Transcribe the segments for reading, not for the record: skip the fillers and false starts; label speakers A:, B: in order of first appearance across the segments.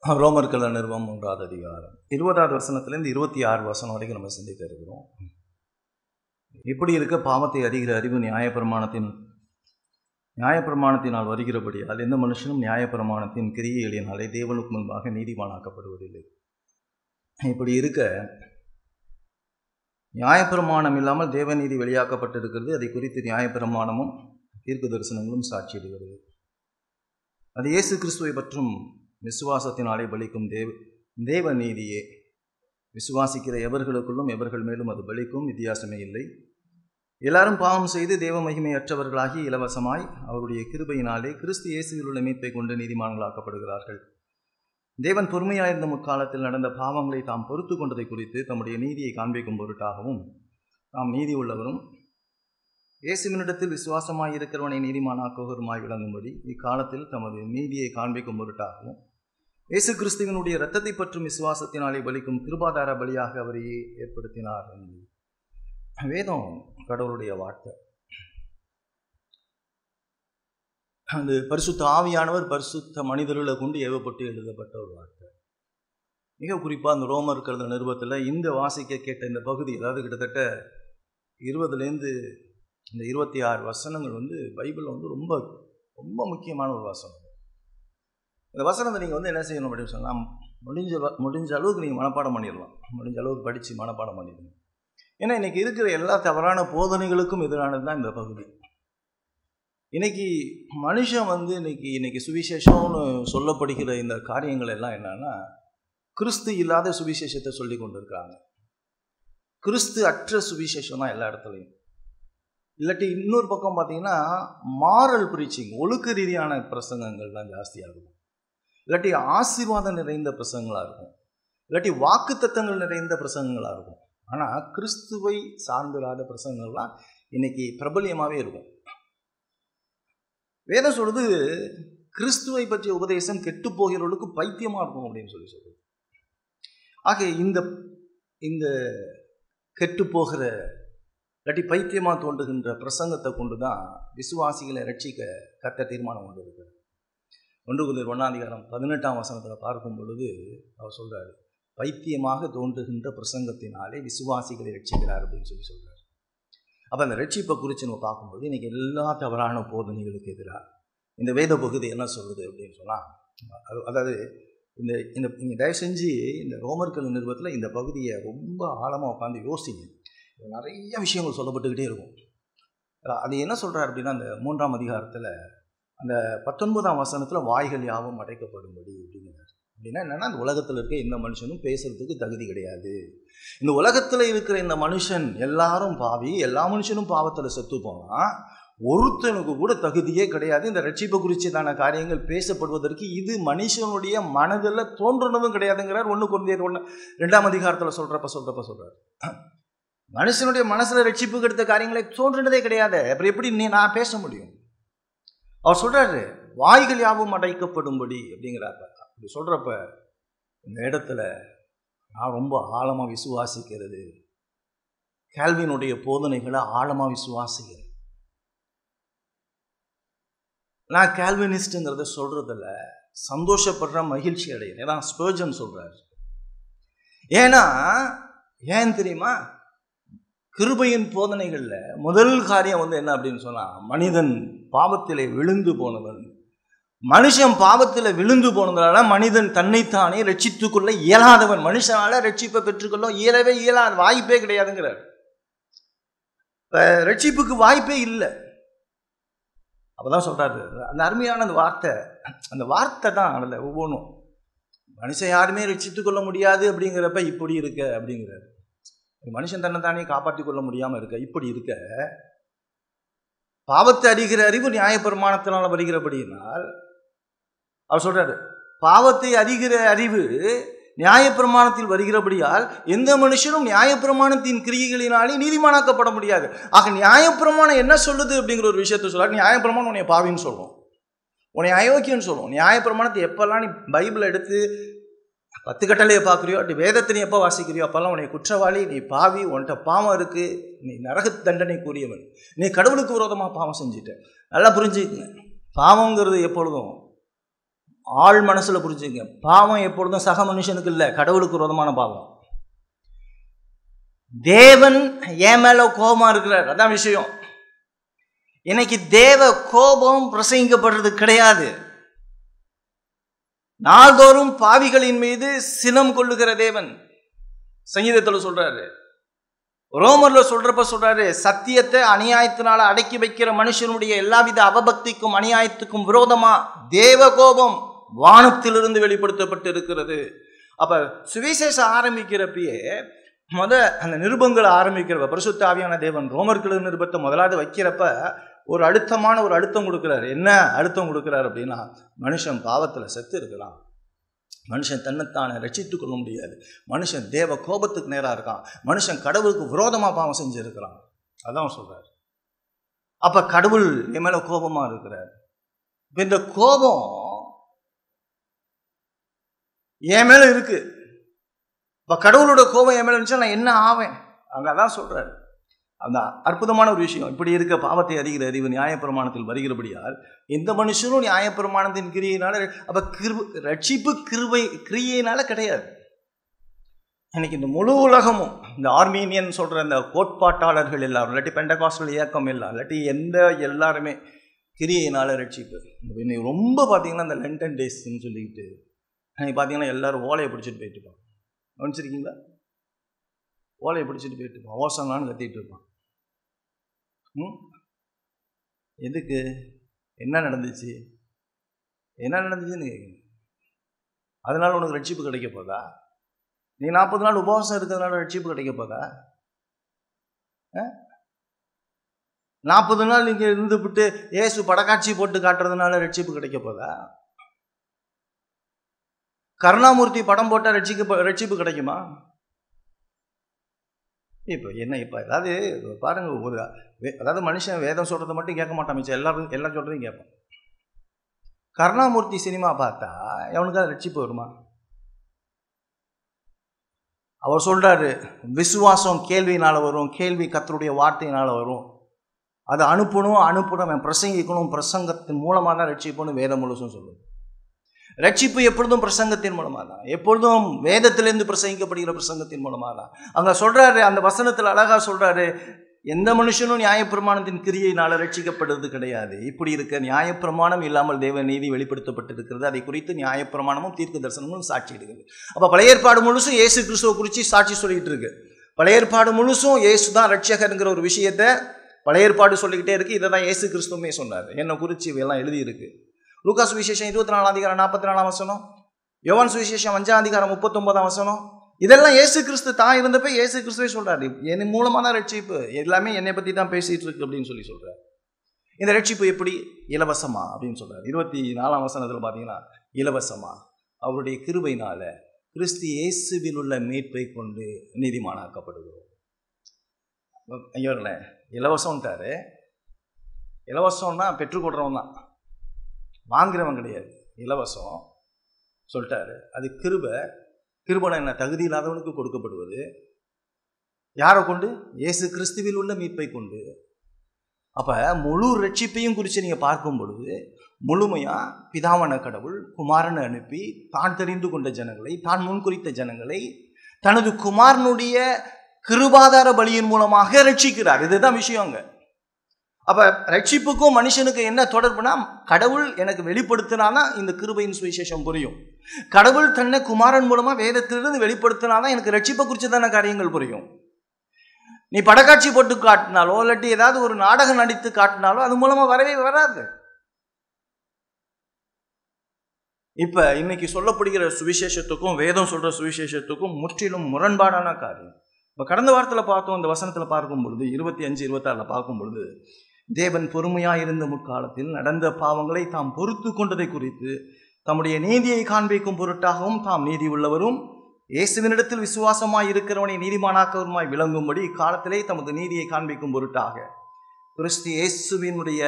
A: ரோமர்கள் நிறுவம் 1வது அதிகாரம் 20வது வசனத்திலிருந்து 26 வசனம் வரைக்கும் நம்ம சிந்திக்க இருக்கிறோம். இப்படி இருக்க பாவத்தை அறிகிற அறிவு நியாயப்பிரமாணத்தினால் வருகிறபடியால் எந்த மனுஷனும் நியாயப்பிரமாணத்தின் கிரியைகளினாலே தேவனுக்கு முன்பாக நீதிமானாக்கப்படுவதில்லை. இப்படி இருக்க நியாயப்பிரமாணம் இல்லாமல் தேவநீதி வெளியாக்கப்பட்டிருக்கிறது. அதை குறித்து நியாயப்பிரமாணமும் தீர்க்க தரிசனங்களும் சாட்சியிடுகிறது. அது இயேசு கிறிஸ்துவை பற்றும் விசுவாசத்தினாலே பலிக்கும் தேவ நீதியே. விசுவாசிக்கிற எவர்களுக்குள்ளும் எவர்கள் மேலும் அது பலிக்கும், வித்தியாசமே இல்லை. எல்லாரும் பாவம் செய்து தேவ மகிமையற்றவர்களாகி இலவசமாய் அவருடைய கிருபையினாலே கிறிஸ்து இயேசுவில் உள்ள மீட்பை கொண்டு நீதிமான்களாக்கப்படுகிறார்கள். தேவன் பொறுமையாயிருந்த முற்காலத்தில் நடந்த பாவங்களை தாம் பொறுத்து கொண்டதை குறித்து தம்முடைய நீதியை காண்பிக்கும் பொருட்டாகவும் தாம் நீதி உள்ளவரும் இயேசுவினிடத்தில் விசுவாசமாய் இருக்கிறவனை நீதிமானாக்குவருமாய் விளங்கும்படி இக்காலத்தில் தமது நீதியை காண்பிக்கும் பொருட்டாகவும் இயேசு கிறிஸ்துவினுடைய இரத்தத்தை பற்றும் விசுவாசத்தினாலே பலிக்கும் கிருபாதார பலியாக அவரையே ஏற்படுத்தினார். வேதம் கடவுளுடைய வார்த்தை. அந்த பரிசுத்த ஆவியானவர் பரிசுத்த மனிதர்களை கொண்டு ஏவப்பட்டு எழுதப்பட்ட ஒரு வார்த்தை. மிக குறிப்பாக அந்த ரோமர்கள் நிருபத்தில் இந்த வாசிக்க கேட்ட இந்த பகுதி, அதாவது கிட்டத்தட்ட 20லேருந்து இந்த 26 வசனங்கள் பைபிளில் ரொம்ப ரொம்ப முக்கியமான ஒரு வசனம். இந்த வசனத்தை நீங்கள் என்ன செய்யணும் அப்படின்னு சொன்னால், முடிஞ்ச அளவுக்கு நீங்கள் மனப்பாடம் பண்ணிடலாம். முடிஞ்ச அளவுக்கு படித்து மனப்பாடம் பண்ணிடணும். ஏன்னா இன்றைக்கி இருக்கிற எல்லா தவறான போதனைகளுக்கும் எதிரானது தான் இந்த பகுதி. இன்றைக்கி மனுஷன் இன்னைக்கு சுவிசேஷம்னு சொல்லப்படுகிற இந்த காரியங்கள் எல்லாம் என்னன்னா, கிறிஸ்து இல்லாத சுவிசேஷத்தை சொல்லி கொண்டு இருக்கிறாங்க. கிறிஸ்து அற்ற சுவிசேஷம் தான் எல்லா இடத்துலையும். இல்லாட்டி இன்னொரு பக்கம் பார்த்தீங்கன்னா மாரல் ப்ரீச்சிங், ஒழுக்க ரீதியான பிரசங்கங்கள் தான் ஜாஸ்தியாக இருக்கும். இல்லாட்டி ஆசீர்வாதம் நிறைந்த பிரசங்கங்களாக இருக்கும். இல்லாட்டி வாக்கு தத்தங்கள் நிறைந்த பிரசங்கங்களாக இருக்கும். ஆனால் கிறிஸ்துவை சார்ந்திராத பிரசங்கங்கள்லாம் இன்னைக்கு பிரபல்யமாகவே இருக்கும். வேதம் சொல்றது கிறிஸ்துவை பற்றிய உபதேசம் கெட்டு போகிறவர்களுக்கு பைத்தியமாக இருக்கும் அப்படின்னு சொல்லுது. ஆக இந்த கெட்டு போகிற இல்லாட்டி பைத்தியமாக தோன்றுகின்ற பிரசங்கத்தை கொண்டு தான் விசுவாசிகளை ரட்சிக்க கர்த்தர் தீர்மானம் கொண்டு இருக்கிறார். 1 கொரிந்தியர் 1ஆம் அதிகாரம் 18ஆம் வசனத்தில் பார்க்கும் பொழுது அவர் சொல்கிறார், பைத்தியமாக தோன்றுகின்ற பிரசங்கத்தினாலே விசுவாசிகளை ரட்சிக்கிறார் அப்படின்னு சொல்கிறார். அப்போ அந்த ரட்சிப்பை குறித்து நம்ம பார்க்கும்போது இன்றைக்கி எல்லா தவறான போதனைகளுக்கு எதிராக இந்த வேத பகுதி என்ன சொல்லுது அப்படின்னு சொன்னால், அதாவது நீங்கள் தயவு செஞ்சு இந்த ரோமர்கள் நிறுவனத்தில் இந்த பகுதியை ரொம்ப ஆழமாக உட்காந்து யோசிங்க. நிறைய விஷயங்கள் சொல்லப்பட்டுக்கிட்டே இருக்கும். அது என்ன சொல்கிறார் அப்படின்னா, அந்த 3ஆம் அதிகாரத்தில் அந்த 19ஆம் வசனத்தில் வாய்கள் யாவும் அடைக்கப்படும்படி அப்படிங்கிறார். அப்படின்னா என்னென்னா, அந்த உலகத்தில் இருக்க எந்த மனுஷனும் பேசுறதுக்கு தகுதி கிடையாது. இந்த உலகத்தில் இருக்கிற இந்த மனுஷன் எல்லாரும் பாவி, எல்லா மனுஷனும் பாவத்தில் செத்து போனால் ஒருத்தனுக்கு கூட தகுதியே கிடையாது. இந்த ரட்சிப்பை குறித்தான காரியங்கள் பேசப்படுவதற்கு இது மனுஷனுடைய மனதில் தோன்றுனதும் கிடையாதுங்கிறார். 1 கொரிந்தியர் 2ஆம் அதிகாரத்தில் சொல்கிறார். மனுஷனுடைய மனசில் ரட்சிப்புக்கு எடுத்த காரியங்களை தோன்றினதே கிடையாது. அப்புறம் எப்படி நான் பேச முடியும்? அவர் சொல்கிறாரு, வாய்கள் யாவும் அடைக்கப்படும்படி அப்படிங்கிறாப்ப. அப்படி சொல்கிறப்ப இந்த இடத்துல நான் ரொம்ப ஆழமாக விசுவாசிக்கிறது, கால்வினுடைய போதனைகளை ஆழமாக விசுவாசிக்கிறேன். நான் கால்வினிஸ்ட்டுங்கிறத சொல்கிறதில்ல, சந்தோஷப்படுற மகிழ்ச்சி அடைகிறேன். ஏன்னா ஸ்பர்ஜன் சொல்கிறார். ஏன் தெரியுமா? கிருபையின் போதனைகளில் முதல் காரியம் என்ன அப்படின்னு சொன்னால், மனிதன் பாவத்திலே விழுந்து போனவன். மனுஷன் பாவத்தில் விழுந்து போனதுனால மனிதன் தன்னைத்தானே ரட்சித்துக்கொள்ள இயலாதவன். மனுஷனால ரட்சிப்பை பெற்றுக்கொள்ள இயலவே இயலாத, வாய்ப்பே கிடையாதுங்கிறார். ரட்சிப்புக்கு வாய்ப்பே இல்லை. அப்போதான் சொல்கிறாரு, அந்த அருமையான அந்த வார்த்தை தான் அதில் ஒவ்வொன்றும். மனுஷன் யாருமே ரட்சித்துக்கொள்ள முடியாது அப்படிங்கிறப்ப இப்படி இருக்க அப்படிங்கிறார். மனுஷன் தன்னைத்தானே காப்பாற்றி கொள்ள முடியாமல் இருக்க, இப்படி இருக்க பாவத்தை அறிகிற அறிவு நியாயப்பிரமாணத்தினால் வருகிறபடியினால் அவர் சொல்றாரு, பாவத்தை அறிகிற அறிவு நியாயப்பிரமாணத்தில் வருகிறபடியால் எந்த மனுஷனும் நியாயப்பிரமாணத்தின் கிரியைகளினாலே நீதிமானாக்கப்பட முடியாது. ஆக நியாயப்பிரமாணம் என்ன சொல்லுது அப்படிங்கிற ஒரு விஷயத்த சொல்றாரு. நியாயப்பிரமாணம் உன்னை பாவின்னு சொல்லுவோம், உன்னை அயோக்கியன்னு சொல்லுவோம். நியாயப்பிரமாணத்தை எப்பெல்லாம் நீ பைபிளை எடுத்து 10 கட்டளையை பார்க்குறியோ, அப்படி வேதத்தை நீ எப்போ வாசிக்கிறியோ அப்போல்லாம் உன்னை குற்றவாளி, நீ பாவி, உன்கிட்ட பாவம் இருக்குது, நீ நரக தண்டனைக்குரியவன், நீ கடவுளுக்கு விரோதமாக பாவம் செஞ்சுட்ட. நல்லா புரிஞ்சுக்குங்க, பாவங்கிறது எப்பொழுதும் ஆள் மனசுல புரிஞ்சுங்க. பாவம் எப்பொழுதும் சக மனுஷனுக்கு இல்லை, கடவுளுக்கு விரோதமான பாவம். தேவன் என் மேல கோபமா இருக்கிறார், அதான் விஷயம். இன்னைக்கு தேவ கோபம் பிரசங்கிக்கப்படுறது கிடையாது. நாள்தோறும் பாவிகளின் மீது சினம் கொள்ளுகிற தேவன். சங்கீதத்தில் சொல்றாரு, ரோமர்ல சொல்றப்ப சொல்றாரு, சத்தியத்தை அநியாயத்தினால அடக்கி வைக்கிற மனுஷனுடைய எல்லாவித அவபக்திக்கும் அநியாயத்துக்கும் விரோதமா தேவ கோபம் வானத்திலிருந்து வெளிப்படுத்தப்பட்டு இருக்கிறது. அப்ப சுவிசேஷம் ஆரம்பிக்கிறப்பயே அந்த நிருபங்களை ஆரம்பிக்கிறப்ப பரிசுத்த ஆவியான தேவன் ரோமர்கள் நிருபத்தை முதலாவது வைக்கிறப்ப ஒரு அழுத்தம் கொடுக்கிறார். என்ன அழுத்தம் கொடுக்கிறார் அப்படின்னா, மனுஷன் பாவத்துல செத்து இருக்கலாம், மனுஷன் தன்னைத்தானே ரட்சித்துக் கொள்ள முடியாது, மனுஷன் தேவ கோபத்துக்கு நேராக இருக்கான், மனுஷன் கடவுளுக்கு விரோதமா பாவம் செஞ்சிருக்கிறான். அதான் சொல்றாரு. அப்ப கடவுள் என் மேல கோபமா இருக்கிறார். இந்த கோபம் என் மேல இருக்கு. இப்ப கடவுளோட கோபம் என் மேல இருந்துச்சா நான் என்ன ஆவேன்? அங்கதான் சொல்றாரு. அந்த அற்புதமான ஒரு விஷயம். இப்படி இருக்க பாவத்தை அறிகிற அறிவு நியாயப்பிரமாணத்தில் வருகிறபடியால் எந்த மனுஷனும் நியாயப்பிரமாணத்தின் கிரியையினால, அப்ப ரட்சிப்பு கிரியையினால கிடையாது. இன்னைக்கு இந்த முழு உலகமும் இந்த ஆர்மீனியன் சொல்ற இந்த கோட்பாட்டாளர்கள் எல்லாரும், இல்லாட்டி பெண்டகாஸ்டல் இயக்கம் எல்லாம், இல்லாட்டி எல்லாருமே கிரியையினால ரட்சிப்பு. இன்னைக்கு ரொம்ப பார்த்தீங்கன்னா இந்த லண்டன் டேஸ்ன்னு சொல்லிக்கிட்டு இன்னைக்கு பார்த்தீங்கன்னா எல்லாரும் ஓலையை பிடிச்சிட்டு போயிட்டு இருப்பாங்க. கவனிச்சிருக்கீங்களா? ஓலையை பிடிச்சிட்டு போயிட்டு இருப்பான், ஓசனான்னு கத்திட்டு இருப்பான். எதுக்கு? என்ன நடந்துச்சுன்னு கேட்குங்க. அதனால உனக்கு ரட்சிப்பு கிடைக்க போதா? நீ 40 நாள் உபவாசம் இருக்கிறதுனால ரட்சிப்பு கிடைக்க போதா? 40 நாள் நீங்க இருந்துவிட்டு ஏசு படக்காட்சி போட்டு காட்டுறதுனால ரட்சிப்பு கிடைக்க போதா? கருணாமூர்த்தி படம் போட்டா ரட்சிப்பு கிடைக்குமா? இப்போ ஏதாவது பாருங்க, அதாவது மனுஷன் வேதம் சொல்றதை மட்டும் கேட்க மாட்டான், மிச்சம் எல்லாம் சொல்றதையும் கேட்பான். கருணாமூர்த்தி சினிமா பார்த்தா அவனுக்கு அது ரட்சிப்பு வருமா? அவர் சொல்றாரு, விசுவாசம் கேள்வியினால வரும், கேள்வி கர்த்தருடைய வார்த்தையினால வரும். அதை அனுப்பணும், பிரசங்கிக்கணும், பிரசங்கத்தின் மூலமாக தான் ரட்சிப்புன்னு வேதம் முழுசும் சொல்லுது. ரட்சிப்பு எப்பொழுதும் பிரசங்கத்தின் மூலமாக தான், எப்பொழுதும் வேதத்திலிருந்து பிரசங்கிக்கப்படுகிற பிரசங்கத்தின் மூலமாக தான். அங்க சொல்றாரு, அந்த வசனத்தில் அழகா சொல்றாரு, எந்த மனுஷனும் நியாயப்பிரமாணத்தின் கிரியையினால ரட்சிக்கப்படுறது கிடையாது. இப்படி இருக்க நியாயப்பிரமாணம் இல்லாமல் தேவ நீதி வெளிப்படுத்தப்பட்டிருக்கிறது. அதை குறித்து நியாயப்பிரமாணமும் தீர்க்க தரிசனமும் சாட்சியிடுகிறது. அப்ப பழைய ஏற்பாடு முழுசும் இயேசு கிறிஸ்துவை குறித்து சாட்சி சொல்லிட்டு இருக்கு. பழைய ஏற்பாடு முழுசும் இயேசு தான் ரட்சகருங்கிற ஒரு விஷயத்தை பழைய ஏற்பாடு சொல்லிக்கிட்டே இருக்கு. இதை தான் இயேசு கிறிஸ்துவுமே சொன்னார். என்னை குறித்து இவையெல்லாம் எழுதி இருக்கு. லூக்கா சுவிசேஷம் 24 அதிகாரம் 44 வசனம், யோவான் சுவிசேஷம் 5 அதிகாரம் 39 வசனம், இதெல்லாம் இயேசு கிறிஸ்து தான் இருந்தப்ப இயேசு கிறிஸ்துவே சொல்றாரு, என் மூலமா தான் ரட்சிப்பு, எல்லாமே என்னை பத்தி தான் பேசிட்டு இருக்கு அப்படின்னு சொல்றாரு. இந்த ரட்சிப்பு எப்படி? இலவசமா அப்படின்னு சொல்றாரு. 24 வசனத்துல பாத்தீங்கன்னா, இலவசமா அவருடைய கிருபையினால கிறிஸ்து இயேசுவில் உள்ள மீட்பை கொண்டு நீதிமானாக்கப்படுகிறோம். ஐயோங்களே, இலவசம்ட்டாரு. இலவசம்னா பெற்றுக்கொள்றவன் தான், வாங்குறவன் கிடையாது. இலவசம் சொல்லிட்டாரு. அது கிருபை என்ன? தகுதி இல்லாதவனுக்கு கொடுக்கப்படுவது. யாரை கொண்டு? இயேசு கிறிஸ்துவில் உள்ள மீட்பை கொண்டு. அப்ப முழு ரட்சிப்பையும் குறித்து நீங்க பார்க்கும் பொழுது, முழுமையா பிதாவான கடவுள் குமாரனை அனுப்பி தான் தெரிந்து கொண்ட ஜனங்களை, தான் முன்குறித்த ஜனங்களை தனது குமாரனுடைய கிருபாதார பலியின் மூலமாக ரட்சிக்கிறார். இதுதான் விஷயங்க. அப்ப ரட்சிப்புக்கும் மனுஷனுக்கு என்ன தொடர்புனா, கடவுள் எனக்கு வெளிப்படுத்தினாதான் இந்த கிருபையின் சுவிசேஷம் புரியும். கடவுள் தன்னை குமாரன் மூலமா வேதத்திலிருந்து வெளிப்படுத்தினாதான் எனக்கு ரட்சிப்பை குறித்து தானே காரியங்கள் புரியும். நீ படக்காட்சி போட்டு காட்டினாலோ இல்லாட்டி ஏதாவது ஒரு நாடகம் நடித்து காட்டினாலோ அது மூலமா வரவே வராது. இப்ப இன்னைக்கு சொல்லப்படுகிற சுவிசேஷத்துக்கும் வேதம் சொல்ற சுவிசேஷத்துக்கும் முற்றிலும் முரண்பாடான காரியம். இப்ப கடந்த வாரத்தில் பார்த்தோம், இந்த வசனத்துல பார்க்கும் பொழுது 25, 26 பார்க்கும் பொழுது, தேவன் பொறுமையாயிருந்த முற்காலத்தில் நடந்த பாவங்களை தாம் பொறுத்து கொண்டதை குறித்து தம்முடைய நீதியை காண்பிக்கும் பொருட்டாகவும் தாம் நீதி உள்ளவரும் இயேசுவினிடத்தில் விசுவாசமாய் இருக்கிறவனை நீதிமானாக்கவருமாய் விளங்கும்படி இக்காலத்திலே தமது நீதியை காண்பிக்கும் பொருட்டாக கிறிஸ்து இயேசுவினுடைய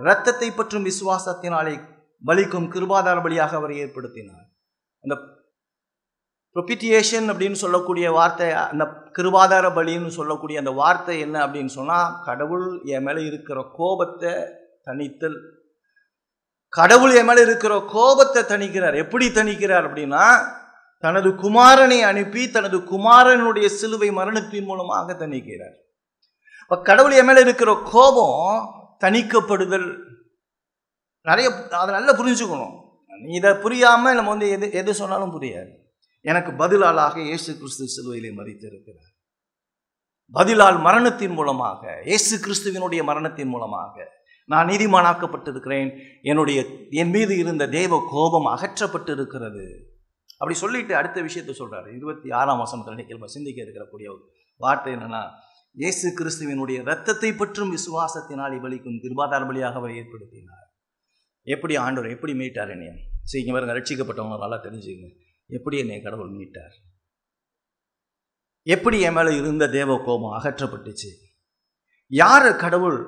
A: இரத்தத்தை பற்றும் விசுவாசத்தினாலே பலிக்கும் கிருபாதார பலியாக அவரை ஏற்படுத்தினார். அந்த ப்ரொபிட்டியேஷன் அப்படின்னு சொல்லக்கூடிய வார்த்தை, அந்த கிருபாதார பலின்னு சொல்லக்கூடிய அந்த வார்த்தை என்ன அப்படின்னு சொன்னால், கடவுள் என் மேலே இருக்கிற கோபத்தை தணித்தல், கடவுள் என் மேல இருக்கிற கோபத்தை தணிக்கிறார். எப்படி தணிக்கிறார் அப்படின்னா, தனது குமாரனை அனுப்பி தனது குமாரனுடைய சிலுவை மரணத்தின் மூலமாக தணிக்கிறார். இப்ப கடவுள் என் மேல இருக்கிற கோபம் தணிக்கப்படுதல் நிறைய, அதை நல்லா புரிஞ்சுக்கணும். இதை புரியாம நம்ம எது சொன்னாலும் புரியாது. எனக்கு பதிலாளாக இயேசு கிறிஸ்து சிலுவையிலே மரித்திருக்கிறார். பதிலால் மரணத்தின் மூலமாக, இயேசு கிறிஸ்துவினுடைய மரணத்தின் மூலமாக நான் நீதிமானாக்கப்பட்டிருக்கிறேன். என் மீது இருந்த தேவ கோபம் அகற்றப்பட்டு இருக்கிறது. அப்படி சொல்லிட்டு அடுத்த விஷயத்தை சொல்றாரு. 26ஆம் வசனத்தில் சிந்திக்க இருக்கக்கூடிய ஒரு வார்த்தை என்னன்னா, இயேசு கிறிஸ்துவினுடைய இரத்தத்தை பற்றும் விசுவாசத்தினால் இவளிக்கும் கிருபாதார பலியாக அவர் ஏற்படுத்தினார். எப்படி ஆண்டவர் எப்படி மீட்டார் என்னைய? இங்க பாருங்க, ரட்சிக்கப்பட்டவங்க நல்லா தெரிஞ்சுங்க. எப்படி என்னை கடவுள் மீட்டார், எப்படி என் மேல இருந்த தேவ கோபம் அகற்றப்பட்டுச்சு, யார் கடவுள்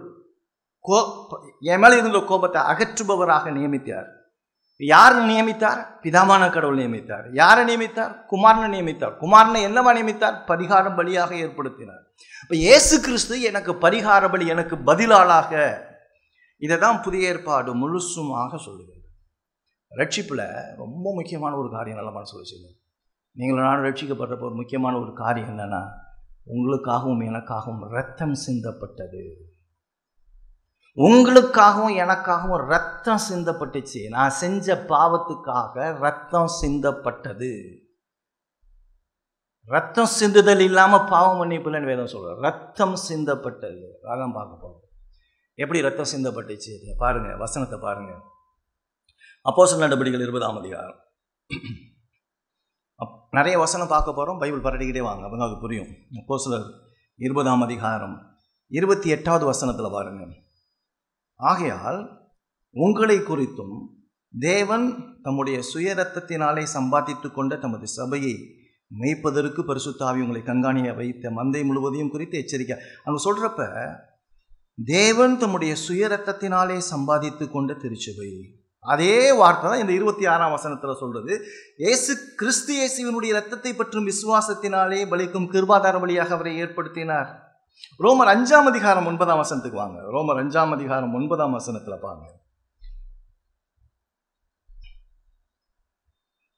A: என் மேல இருந்த கோபத்தை அகற்றுபவராக நியமித்தார்? யார் நியமித்தார்? பிதாமான கடவுள் நியமித்தார். யாரை நியமித்தார்? குமாரனை நியமித்தார். குமாரனை என்னவா நியமித்தார்? பரிகார பலியாக ஏற்படுத்தினார். இப்ப இயேசு கிறிஸ்து எனக்கு பரிகார பலி, எனக்கு பதிலாளாக. இதை தான் புதிய ஏற்பாடு முழுசுமாக சொல்லுகிறது. ரட்சிப்புல ரொம்ப முக்கியமான ஒரு காரியம் நல்ல மனசு வச்சுங்க. நீங்கள் நானும் ரட்சிக்கப்படுறப்போ ஒரு முக்கியமான ஒரு காரியம் என்னன்னா, உங்களுக்காகவும் எனக்காகவும் ரத்தம் சிந்தப்பட்டது. உங்களுக்காகவும் எனக்காகவும் ரத்தம் சிந்தப்பட்டுச்சு. நான் செஞ்ச பாவத்துக்காக ரத்தம் சிந்தப்பட்டது. ரத்தம் சிந்துதல் இல்லாம பாவம் மன்னிப்புலன்னு வேதம் சொல்ற. ரத்தம் சிந்தப்பட்டது. அதான் பார்க்க போறோம். எப்படி ரத்தம் சிந்தப்பட்டுச்சு பாருங்க, வசனத்தை பாருங்க. அப்போஸ்தலர் நடபடிகள் 20ஆம் அதிகாரம். நிறைய வசனம் பார்க்க போறோம். பைபிள் பரட்டிக்கிட்டே வாங்க, அப்பதான் அது புரியும். அப்போஸ்தலர் 20ஆம் அதிகாரம் 28வது வசனத்துல பாருங்க. ஆகையால் உங்களை குறித்தும் தேவன் தம்முடைய சுய இரத்தத்தினாலே சம்பாதித்து கொண்ட தமது சபையை மேய்ப்பதற்கு பரிசுத்த ஆவி உங்களை கண்காணிய வைத்த மந்தை முழுவதையும் குறித்து எச்சரிக்கை. அங்க சொல்றப்ப தேவன் தம்முடைய சுய இரத்தத்தினாலே சம்பாதித்து கொண்ட திருச்சபை, அதே வார்த்தை தான் இந்த 26ஆம் வசனத்துல சொல்றது. இயேசு கிறிஸ்து இயேசுவினுடைய இரத்தத்தை பற்றும் விசுவாசத்தினாலே பலிக்கும் கிருபாதார பலியாக அவரை ஏற்படுத்தினார். ரோமர் 5ஆம் அதிகாரம் 9ஆம் வசனத்துக்கு வாங்க. ரோமர் 5ஆம் அதிகாரம் 9ஆம் வசனத்துல பாருங்க.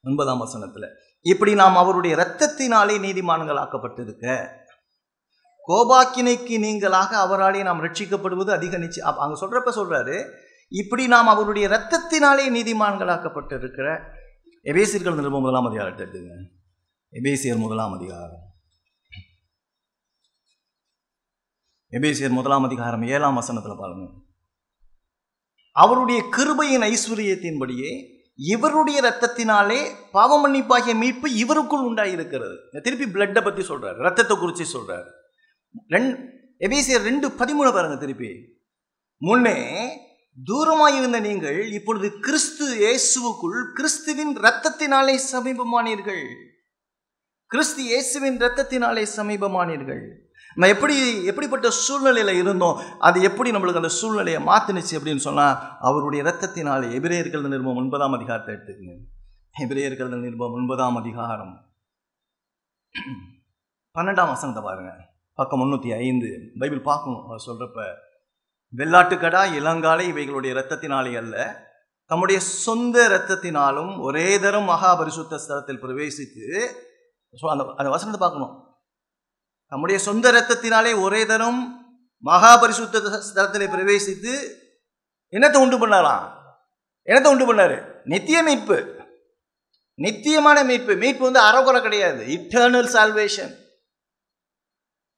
A: 9ஆம் வசனத்துல, இப்படி நாம் அவருடைய இரத்தத்தினாலே நீதிமான்கள் ஆக்கப்பட்டிருக்க கோபாக்கினைக்கு நீங்களாக அவராலே நாம் ரட்சிக்கப்படுவது அதிக நிச்சயம். அங்க சொல்றப்ப சொல்றாரு, இப்படி நாம் அவருடைய இரத்தத்தினாலே நீதிமான்களாக்கப்பட்டிருக்கிற. எபேசியர்கள் நிருபம் 1ஆம் அதிகாரத்தை எடுத்துங்க. எபேசியர் 1ஆம் அதிகாரம். எபேசியர் 1ஆம் அதிகாரம் 7ஆம் வசனத்துல பாருங்க. அவருடைய கிருபையின் ஐஸ்வரியத்தின்படியே இவருடைய இரத்தத்தினாலே பாவ மன்னிப்பாகிய மீட்பு இவருக்குள் உண்டாயிருக்கிறது. திருப்பி பிளட்டை பத்தி சொல்றாரு, ரத்தத்தை குறித்து சொல்றாரு. எபேசியர் 2:13 பாருங்க. திருப்பி, முன்னே தூரமாயிருந்த நீங்கள் இப்பொழுது கிறிஸ்து இயேசுவுக்குள் கிறிஸ்துவின் இரத்தத்தினாலே சமீபமானீர்கள். கிறிஸ்து இயேசுவின் இரத்தத்தினாலே சமீபமானீர்கள். நம்ம எப்படிப்பட்ட சூழ்நிலையில இருந்தோம், அது எப்படி நம்மளுக்கு அந்த சூழ்நிலையை மாத்தினுச்சு அப்படின்னு சொன்னா, அவருடைய இரத்தத்தினாலே. எபிரேயர்கள் நிருபம் 9ஆம் அதிகாரத்தை எடுத்துக்கங்க. எபிரேயர்கள் நிருபம் 9ஆம் அதிகாரம் 12ஆம் வசனத்தை பாருங்க. பக்கம் 305. பைபிள் பார்க்கணும். சொல்றப்ப, வெள்ளாட்டுக்கடா இளங்காலை இவைகளுடைய இரத்தத்தினாலே அல்ல, தம்முடைய சொந்த இரத்தத்தினாலும் ஒரே தரம் மகா பரிசுத்த ஸ்தலத்தில் பிரவேசித்து, அந்த வசனத்தை பார்க்கணும். நம்முடைய சொந்த இரத்தத்தினாலே ஒரே தரம் மகா பரிசுத்த ஸ்தலத்திலே பிரவேசித்து என்னத்தை உண்டு பண்ணலாம்? என்னத்தை உண்டு பண்ணாரு? நித்திய மீட்பு, நித்தியமான மீட்பு. மீட்பு வந்து அறகுறை கிடையாது, இட்டர்னல் சால்வேஷன்.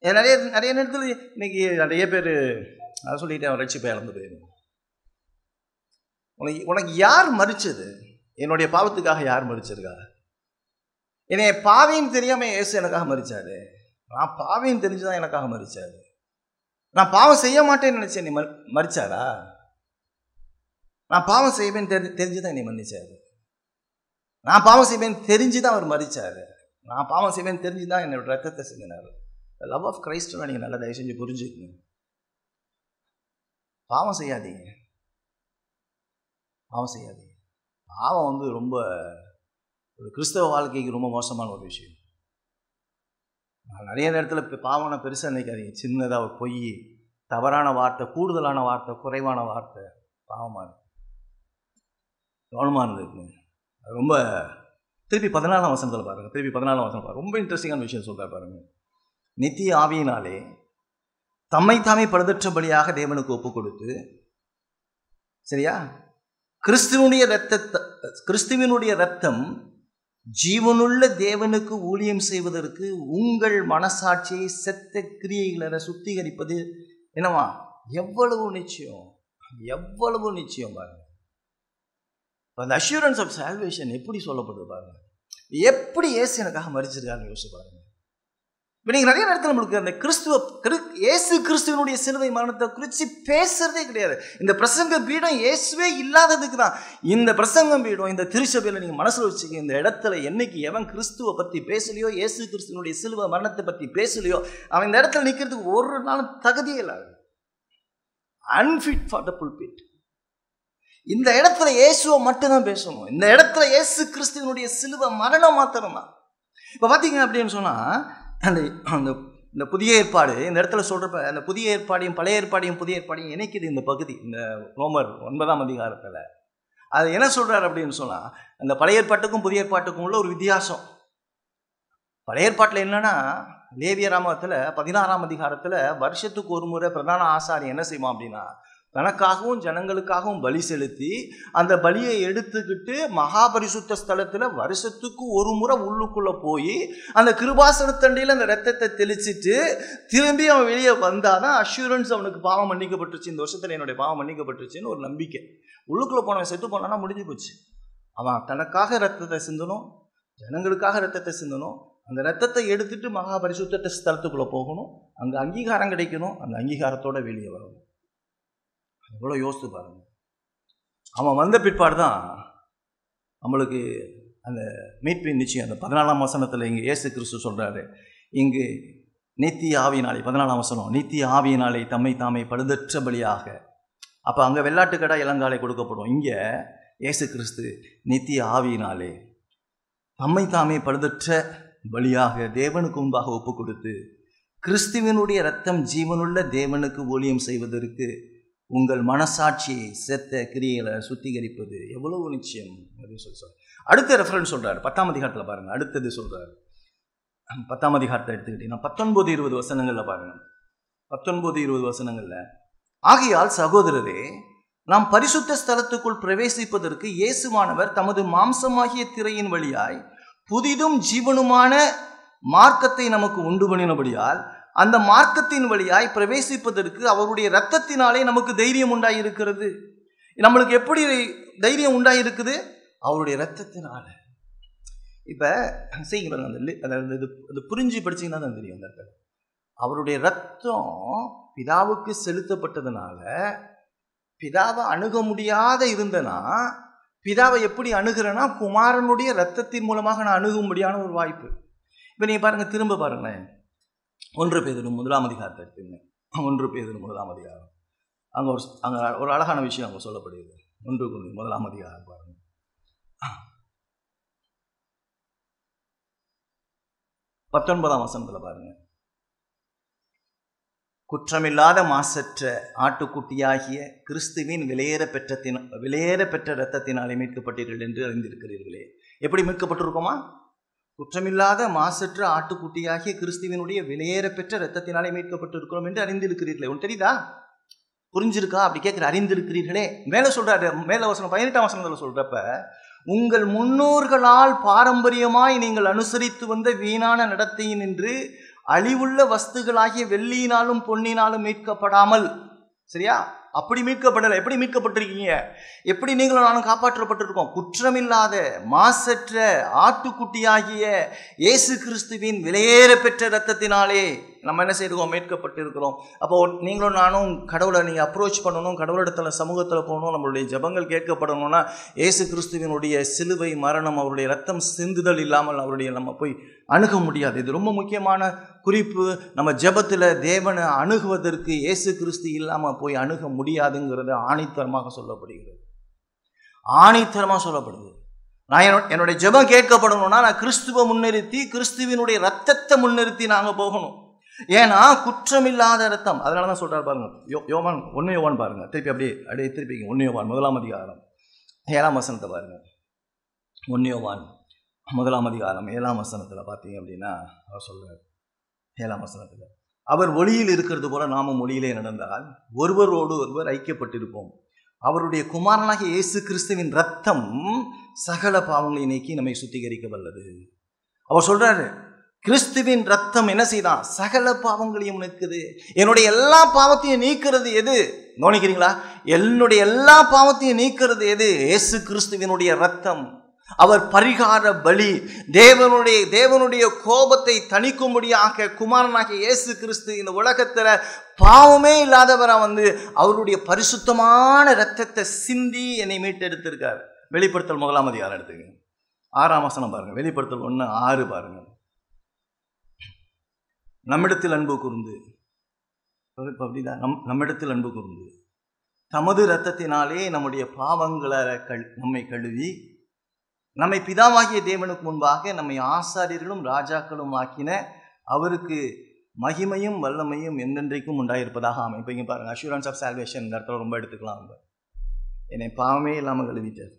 A: நிறைய நேரத்தில் இன்னைக்கு நிறைய பேர் அதை சொல்லிட்டு அவன் ரட்சிப்பை இழந்து போயிடும். உனக்கு யார் மரிச்சது? என்னுடைய பாவத்துக்காக யார் மரிச்சிருக்கா? என்னை பாவின்னு தெரியாம இயேசு எனக்காக மரிச்சாரு. நான் பாவின்னு தெரிஞ்சுதான் எனக்காக மரிச்சாரு. நான் பாவம் செய்ய மாட்டேன்னு நினைச்சேன், நீ மரிச்சாரா? நான் பாவம் செய்வேன்னு தெரிஞ்சுதான் நீ மன்னிச்சாரு. நான் பாவம் செய்வேன்னு தெரிஞ்சுதான் அவர் மரிச்சாரு. நான் பாவம் செய்வேன்னு தெரிஞ்சுதான் என்னோட ரத்தத்தை செஞ்சினாரு. லவ் ஆஃப் கிரைஸ்ட்னா நீங்க நல்லா தயவு செஞ்சு புரிஞ்சுக்கணும். பாவம் செய்யாதீங்க, பாவம் செய்யாதீங்க. பாவம் வந்து ரொம்ப ஒரு கிறிஸ்தவ வாழ்க்கைக்கு ரொம்ப மோசமான ஒரு விஷயம். நிறைய நேரத்தில் பாவனை பெருசாக நினைக்காதீங்க. சின்னதாக பொய், தவறான வார்த்தை, கூடுதலான வார்த்தை, குறைவான வார்த்தை பாவமாக இருக்கு. கவனமாக இருந்திருக்குங்க. ரொம்ப திருப்பி 14ஆம் வசனத்தில் பாருங்கள். திருப்பி 14ஆம் வசனம் பாருங்கள். ரொம்ப இன்ட்ரெஸ்டிங்கான விஷயம் சொல்கிறார் பாருங்கள். நித்திய ஆவியினாலே தம்மை தாமே பழுதற்றபடியாக தேவனுக்கு ஒப்பு கொடுத்து, சரியா, கிறிஸ்துவினுடைய இரத்தம் ஜீவனுள்ள தேவனுக்கு ஊழியம் செய்வதற்கு உங்கள் மனசாட்சியை செத்த கிரியைகளை சுத்திகரிப்பது என்னவா? எவ்வளவு நிச்சயம், எவ்வளவு நிச்சயம் பாருங்க. அந்த அஷூரன்ஸ் ஆஃப் சால்வேஷன் எப்படி சொல்லப்படுது பாருங்க. எப்படி இயேசு எனக்காக மரிச்சிருக்காருன்னு யோசிச்சு பாருங்க. இப்போ நீங்கள் நிறைய நேரத்தில் நம்மளுக்கு அந்த இயேசு கிறிஸ்துவனுடைய சிலுவை மரணத்தை குறித்து பேசுறதே கிடையாது. இந்த பிரசங்க பீடம் இயேசுவே இல்லாததுக்கு தான் இந்த பிரசங்கம் பீடம். இந்த திருச்சபையில் நீங்கள் மனசில் வச்சுக்க, இந்த இடத்துல என்னைக்கு எவன் கிறிஸ்துவை பற்றி பேசலையோ, இயேசு கிறிஸ்துவனுடைய சிலுவை மரணத்தை பற்றி பேசலையோ, அவன் இந்த இடத்துல நிற்கிறதுக்கு ஒரு நாளும் தகுதியே இல்லாது. Unfit for the pulpit. இந்த இடத்துல இயேசுவை மட்டும்தான் பேசணும். இந்த இடத்துல இயேசு கிறிஸ்துவனுடைய சிலுவை மரணம் மாத்திரம்தான். இப்போ பார்த்தீங்க அப்படின்னு சொன்னால், இந்த புதிய ஏற்பாடு இந்த இடத்துல சொல்கிறப்ப அந்த புதிய ஏற்பாடையும் பழைய ஏற்பாடையும் புதிய ஏற்பாடையும் இணைக்குது இந்த பகுதி. இந்த ரோமர் 9ஆம் அதிகாரத்தில் அது என்ன சொல்கிறார் அப்படின்னு சொன்னால், அந்த பழைய ஏற்பாட்டுக்கும் புதிய ஏற்பாட்டுக்கும் உள்ள ஒரு வித்தியாசம். பழைய ஏற்பாட்டில் என்னென்னா, லேவியராமத்தில் 16ஆம் அதிகாரத்தில் வருஷத்துக்கு ஒரு முறை பிரதான ஆசாரி என்ன செய்வான் அப்படின்னா, தனக்காகவும் ஜனங்களுக்காகவும் பலி செலுத்தி அந்த பலியை எடுத்துக்கிட்டு மகாபரிசுத்த ஸ்தலத்தில் வருஷத்துக்கு ஒரு முறை உள்ளுக்குள்ளே போய் அந்த கிருபாசனத்தண்டையில் அந்த ரத்தத்தை தெளிச்சிட்டு திரும்பி அவன் வெளியே வந்தால் தான் அஷூரன்ஸ் அவனுக்கு பாவம் மன்னிக்கப்பட்டுருச்சு, இந்த வருஷத்தில் என்னுடைய பாவம் மன்னிக்கப்பட்டுருச்சுன்னு ஒரு நம்பிக்கை. உள்ளுக்குள்ளே போனவன் செத்து போனான்னா முடிஞ்சு போச்சு. அவன் தனக்காக ரத்தத்தை சிந்தணும், ஜனங்களுக்காக ரத்தத்தை சிந்தணும். அந்த ரத்தத்தை எடுத்துட்டு மகாபரிசுத்த ஸ்தலத்துக்குள்ளே போகணும், அங்கே அங்கீகாரம் கிடைக்கணும், அந்த அங்கீகாரத்தோட வெளியே வரணும். எவ்வளோ யோசித்து பாருங்க. அவன் வந்த பிற்பாடு தான் நம்மளுக்கு அந்த மீட்பின் நிச்சயம். அந்த 14ஆம் வசனத்தில் இங்கே இயேசு கிறிஸ்து சொல்கிறாரு, இங்கு நித்திய ஆவியினாலே, 14ஆம் வசனம், நித்திய ஆவியினாலே தம்மை தாமே பழுதற்றபடியாக. அப்போ அங்கே வெள்ளாட்டுக்கடா இளங்காலை கொடுக்கப்படும். இங்கே இயேசு கிறிஸ்து நித்திய ஆவியினாலே தம்மை தாமே பழுதற்ற பலியாக தேவனுக்கு முன்பாக ஒப்பு கொடுத்து, கிறிஸ்துவனுடைய இரத்தம் ஜீவனுள்ள தேவனுக்கு ஊழியம் செய்வதற்கு உங்கள் மனசாட்சியை செத்த கிரியைகளை சுத்திகரிப்பது எவ்வளவு நிச்சயம் அப்படின்னு சொல்றாரு. அடுத்த ரெஃபரன்ஸ் சொல்றாரு 10ஆம் அதிகாரத்தில் பாருங்க. அடுத்தது சொல்றாரு 10ஆம் அதிகாரத்தை எடுத்துக்கிட்டீங்கன்னா 19-20 வசனங்களில் பாருங்க. 19-20 வசனங்களில், ஆகையால் சகோதரரே, நாம் பரிசுத்த ஸ்தலத்துக்குள் பிரவேசிப்பதற்கு இயேசுவானவர் தமது மாம்சமாகிய திரையின் வழியாய் புதிதும் ஜீவனுமான மார்க்கத்தை நமக்கு உண்டு பண்ணினபடியால் அந்த மார்க்கத்தின் வழியாய் பிரவேசிப்பதற்கு அவருடைய இரத்தத்தினாலே நமக்கு தைரியம் உண்டாயிருக்கிறது. நம்மளுக்கு எப்படி தைரியம் உண்டாயிருக்குது? அவருடைய இரத்தத்தினால. இப்போ செய்யுங்க, அது புரிஞ்சு படிச்சிங்கன்னா தான் தெரியும். அந்த இடத்துல அவருடைய இரத்தம் பிதாவுக்கு செலுத்தப்பட்டதுனால பிதாவை அணுக முடியாத இருந்தனா, பிதாவை எப்படி அணுகிறேன்னா குமாரனுடைய இரத்தத்தின் மூலமாக நான் அணுகும்படியான ஒரு வாய்ப்பு. இப்போ நீங்கள் பாருங்கள், திரும்ப பாருங்களேன், 1 பேதுரு 1ஆம் அதிகாரத்தை எடுத்துங்க. 1 பேதுரு 1ஆம் அதிகாரம், அங்கே ஒரு அழகான விஷயம் அங்கே சொல்லப்படுகிறது. 1 பேதுரு 1ஆம் அதிகாரம் பாருங்க. 19ஆம் வசனத்தில் பாருங்க, குற்றமில்லாத மாசற்ற ஆட்டுக்குட்டியாகிய கிறிஸ்துவின் விலையேற பெற்ற இரத்தத்தினாலே மீட்கப்பட்டீர்கள் என்று அறிந்திருக்கிறீர்களே. எப்படி மீட்கப்பட்டிருக்கோமா? குற்றமில்லாத மாசற்ற ஆட்டுக்குட்டியாகிய கிறிஸ்துவினுடைய விலையேற பெற்ற இரத்தத்தினாலே மீட்கப்பட்டிருக்கிறோம் என்று அறிந்திருக்கிறீர்களே. ஒன்று தெரியுதா? புரிஞ்சிருக்கா? அப்படி கேட்குற, அறிந்திருக்கிறீர்களே. மேலே சொல்றாரு, மேலே வசனம் 18ஆம் வசனத்தில் சொல்றப்ப, உங்கள் முன்னோர்களால் பாரம்பரியமாய் நீங்கள் அனுசரித்து வந்த வீணான நடத்தையினின்று அழிவுள்ள வஸ்துகளாகிய வெள்ளியினாலும் பொன்னினாலும் மீட்கப்படாமல், சரியா, அப்படி மீட்கப்படலை. எப்படி மீட்கப்பட்டிருக்கீங்க? எப்படி நீங்களும் நானும் காப்பாற்றப்பட்டிருக்கோம்? குற்றமில்லாத மாசற்ற ஆட்டுக்குட்டியாகிய இயேசு கிறிஸ்துவின் விலையேற பெற்ற இரத்தத்தினாலே நம்ம என்ன செய்திருக்கோம்? மீட்கப்பட்டிருக்கிறோம். அப்போ நீங்களும் நானும் கடவுளை நீங்கள் அப்ரோச் பண்ணணும், கடவுளிடத்தில் சமூகத்தில் போகணும், நம்மளுடைய ஜெபங்கள் கேட்கப்படணும்னா இயேசு கிறிஸ்துவினுடைய சிலுவை மரணம், அவருடைய இரத்தம் சிந்துதல் இல்லாமல் அவருடைய நம்ம போய் அணுக முடியாது. இது ரொம்ப முக்கியமான குறிப்பு. நம்ம ஜெபத்தில் தேவனை அணுகுவதற்கு இயேசு கிறிஸ்து இல்லாமல் போய் அணுக முடியாதுங்கிறது ஆணித்தரமாக சொல்லப்படுகிறது. ஆணித்தரமாக சொல்லப்படுது. நான் என்னுடைய ஜெபம் கேட்கப்படணும்னா நான் கிறிஸ்துவை முன்னிறுத்தி, கிறிஸ்துவினுடைய இரத்தத்தை முன்னிறுத்தி நாங்கள் போகணும். ஏன்னா குற்றமில்லாத இரத்தம். அதனால தான் சொல்றாரு பாருங்க, யோவான் 1 யோவான் பாருங்க, திருப்பி அப்படியே திருப்பி 1 யோவான் 1ஆம் அதிகாரம் 7ஆம் வசனத்தை பாருங்க. 1 யோவான் 1ஆம் அதிகாரம் 7ஆம் வசனத்தில் பார்த்தீங்க அப்படின்னா அவர் சொல்றார். 7ஆம் வசனத்தில், அவர் ஒளியில் இருக்கிறது போல நாமும் ஒளியிலே நடந்தால் ஒருவரோடு ஒருவர் ஐக்கியப்பட்டிருப்போம். அவருடைய குமாரனாகிய இயேசு கிறிஸ்துவின் ரத்தம் சகல பாவங்களை நீக்கி நம்மை சுத்திகரிக்க வல்லது. அவர் சொல்றாரு, கிறிஸ்துவின் ரத்தம் என்ன செய்தான்? சகல பாவங்களையும் நீக்குது. என்னுடைய எல்லா பாவத்தையும் நீக்கிறது எது? கவனிக்கிறீங்களா? என்னுடைய எல்லா பாவத்தையும் நீக்கிறது எது? இயேசு கிறிஸ்துவினுடைய ரத்தம். அவர் பரிகார பலி. தேவனுடைய கோபத்தை தணிக்கும்படியாக குமாரனாகிய இயேசு கிறிஸ்து இந்த உலகத்துல பாவமே இல்லாதவரா அவருடைய பரிசுத்தமான இரத்தத்தை சிந்தி என்னை மீட்டெடுத்திருக்கார். வெளிப்படுத்தல் 1ஆம் அதிகாரம் எடுத்துங்க, 6ஆம் வசனம் பாருங்க. வெளிப்படுத்தல் 1:6 பாருங்க. நம்மிடத்தில் அன்பு கூர்ந்து, அப்படிதான் நம்மிடத்தில் அன்பு கூர்ந்து தமது இரத்தத்தினாலே நம்முடைய பாவங்களை நம்மை கழுவி நம்மை பிதாவாகிய தேவனுக்கு முன்பாக நம்மை ஆசாரியர்களும் ராஜாக்களும் ஆக்கின அவருக்கு மகிமையும் வல்லமையும் என்றென்றைக்கும் உண்டாயிருப்பதாக ஆமாம். இப்போ இங்கே பாருங்க, அஷூரன்ஸ் ஆஃப் சால்வேஷன் இந்த இடத்துல ரொம்ப எடுத்துக்கலாம். என்னை பாவமே இல்லாமல் கழுவிட்டார்.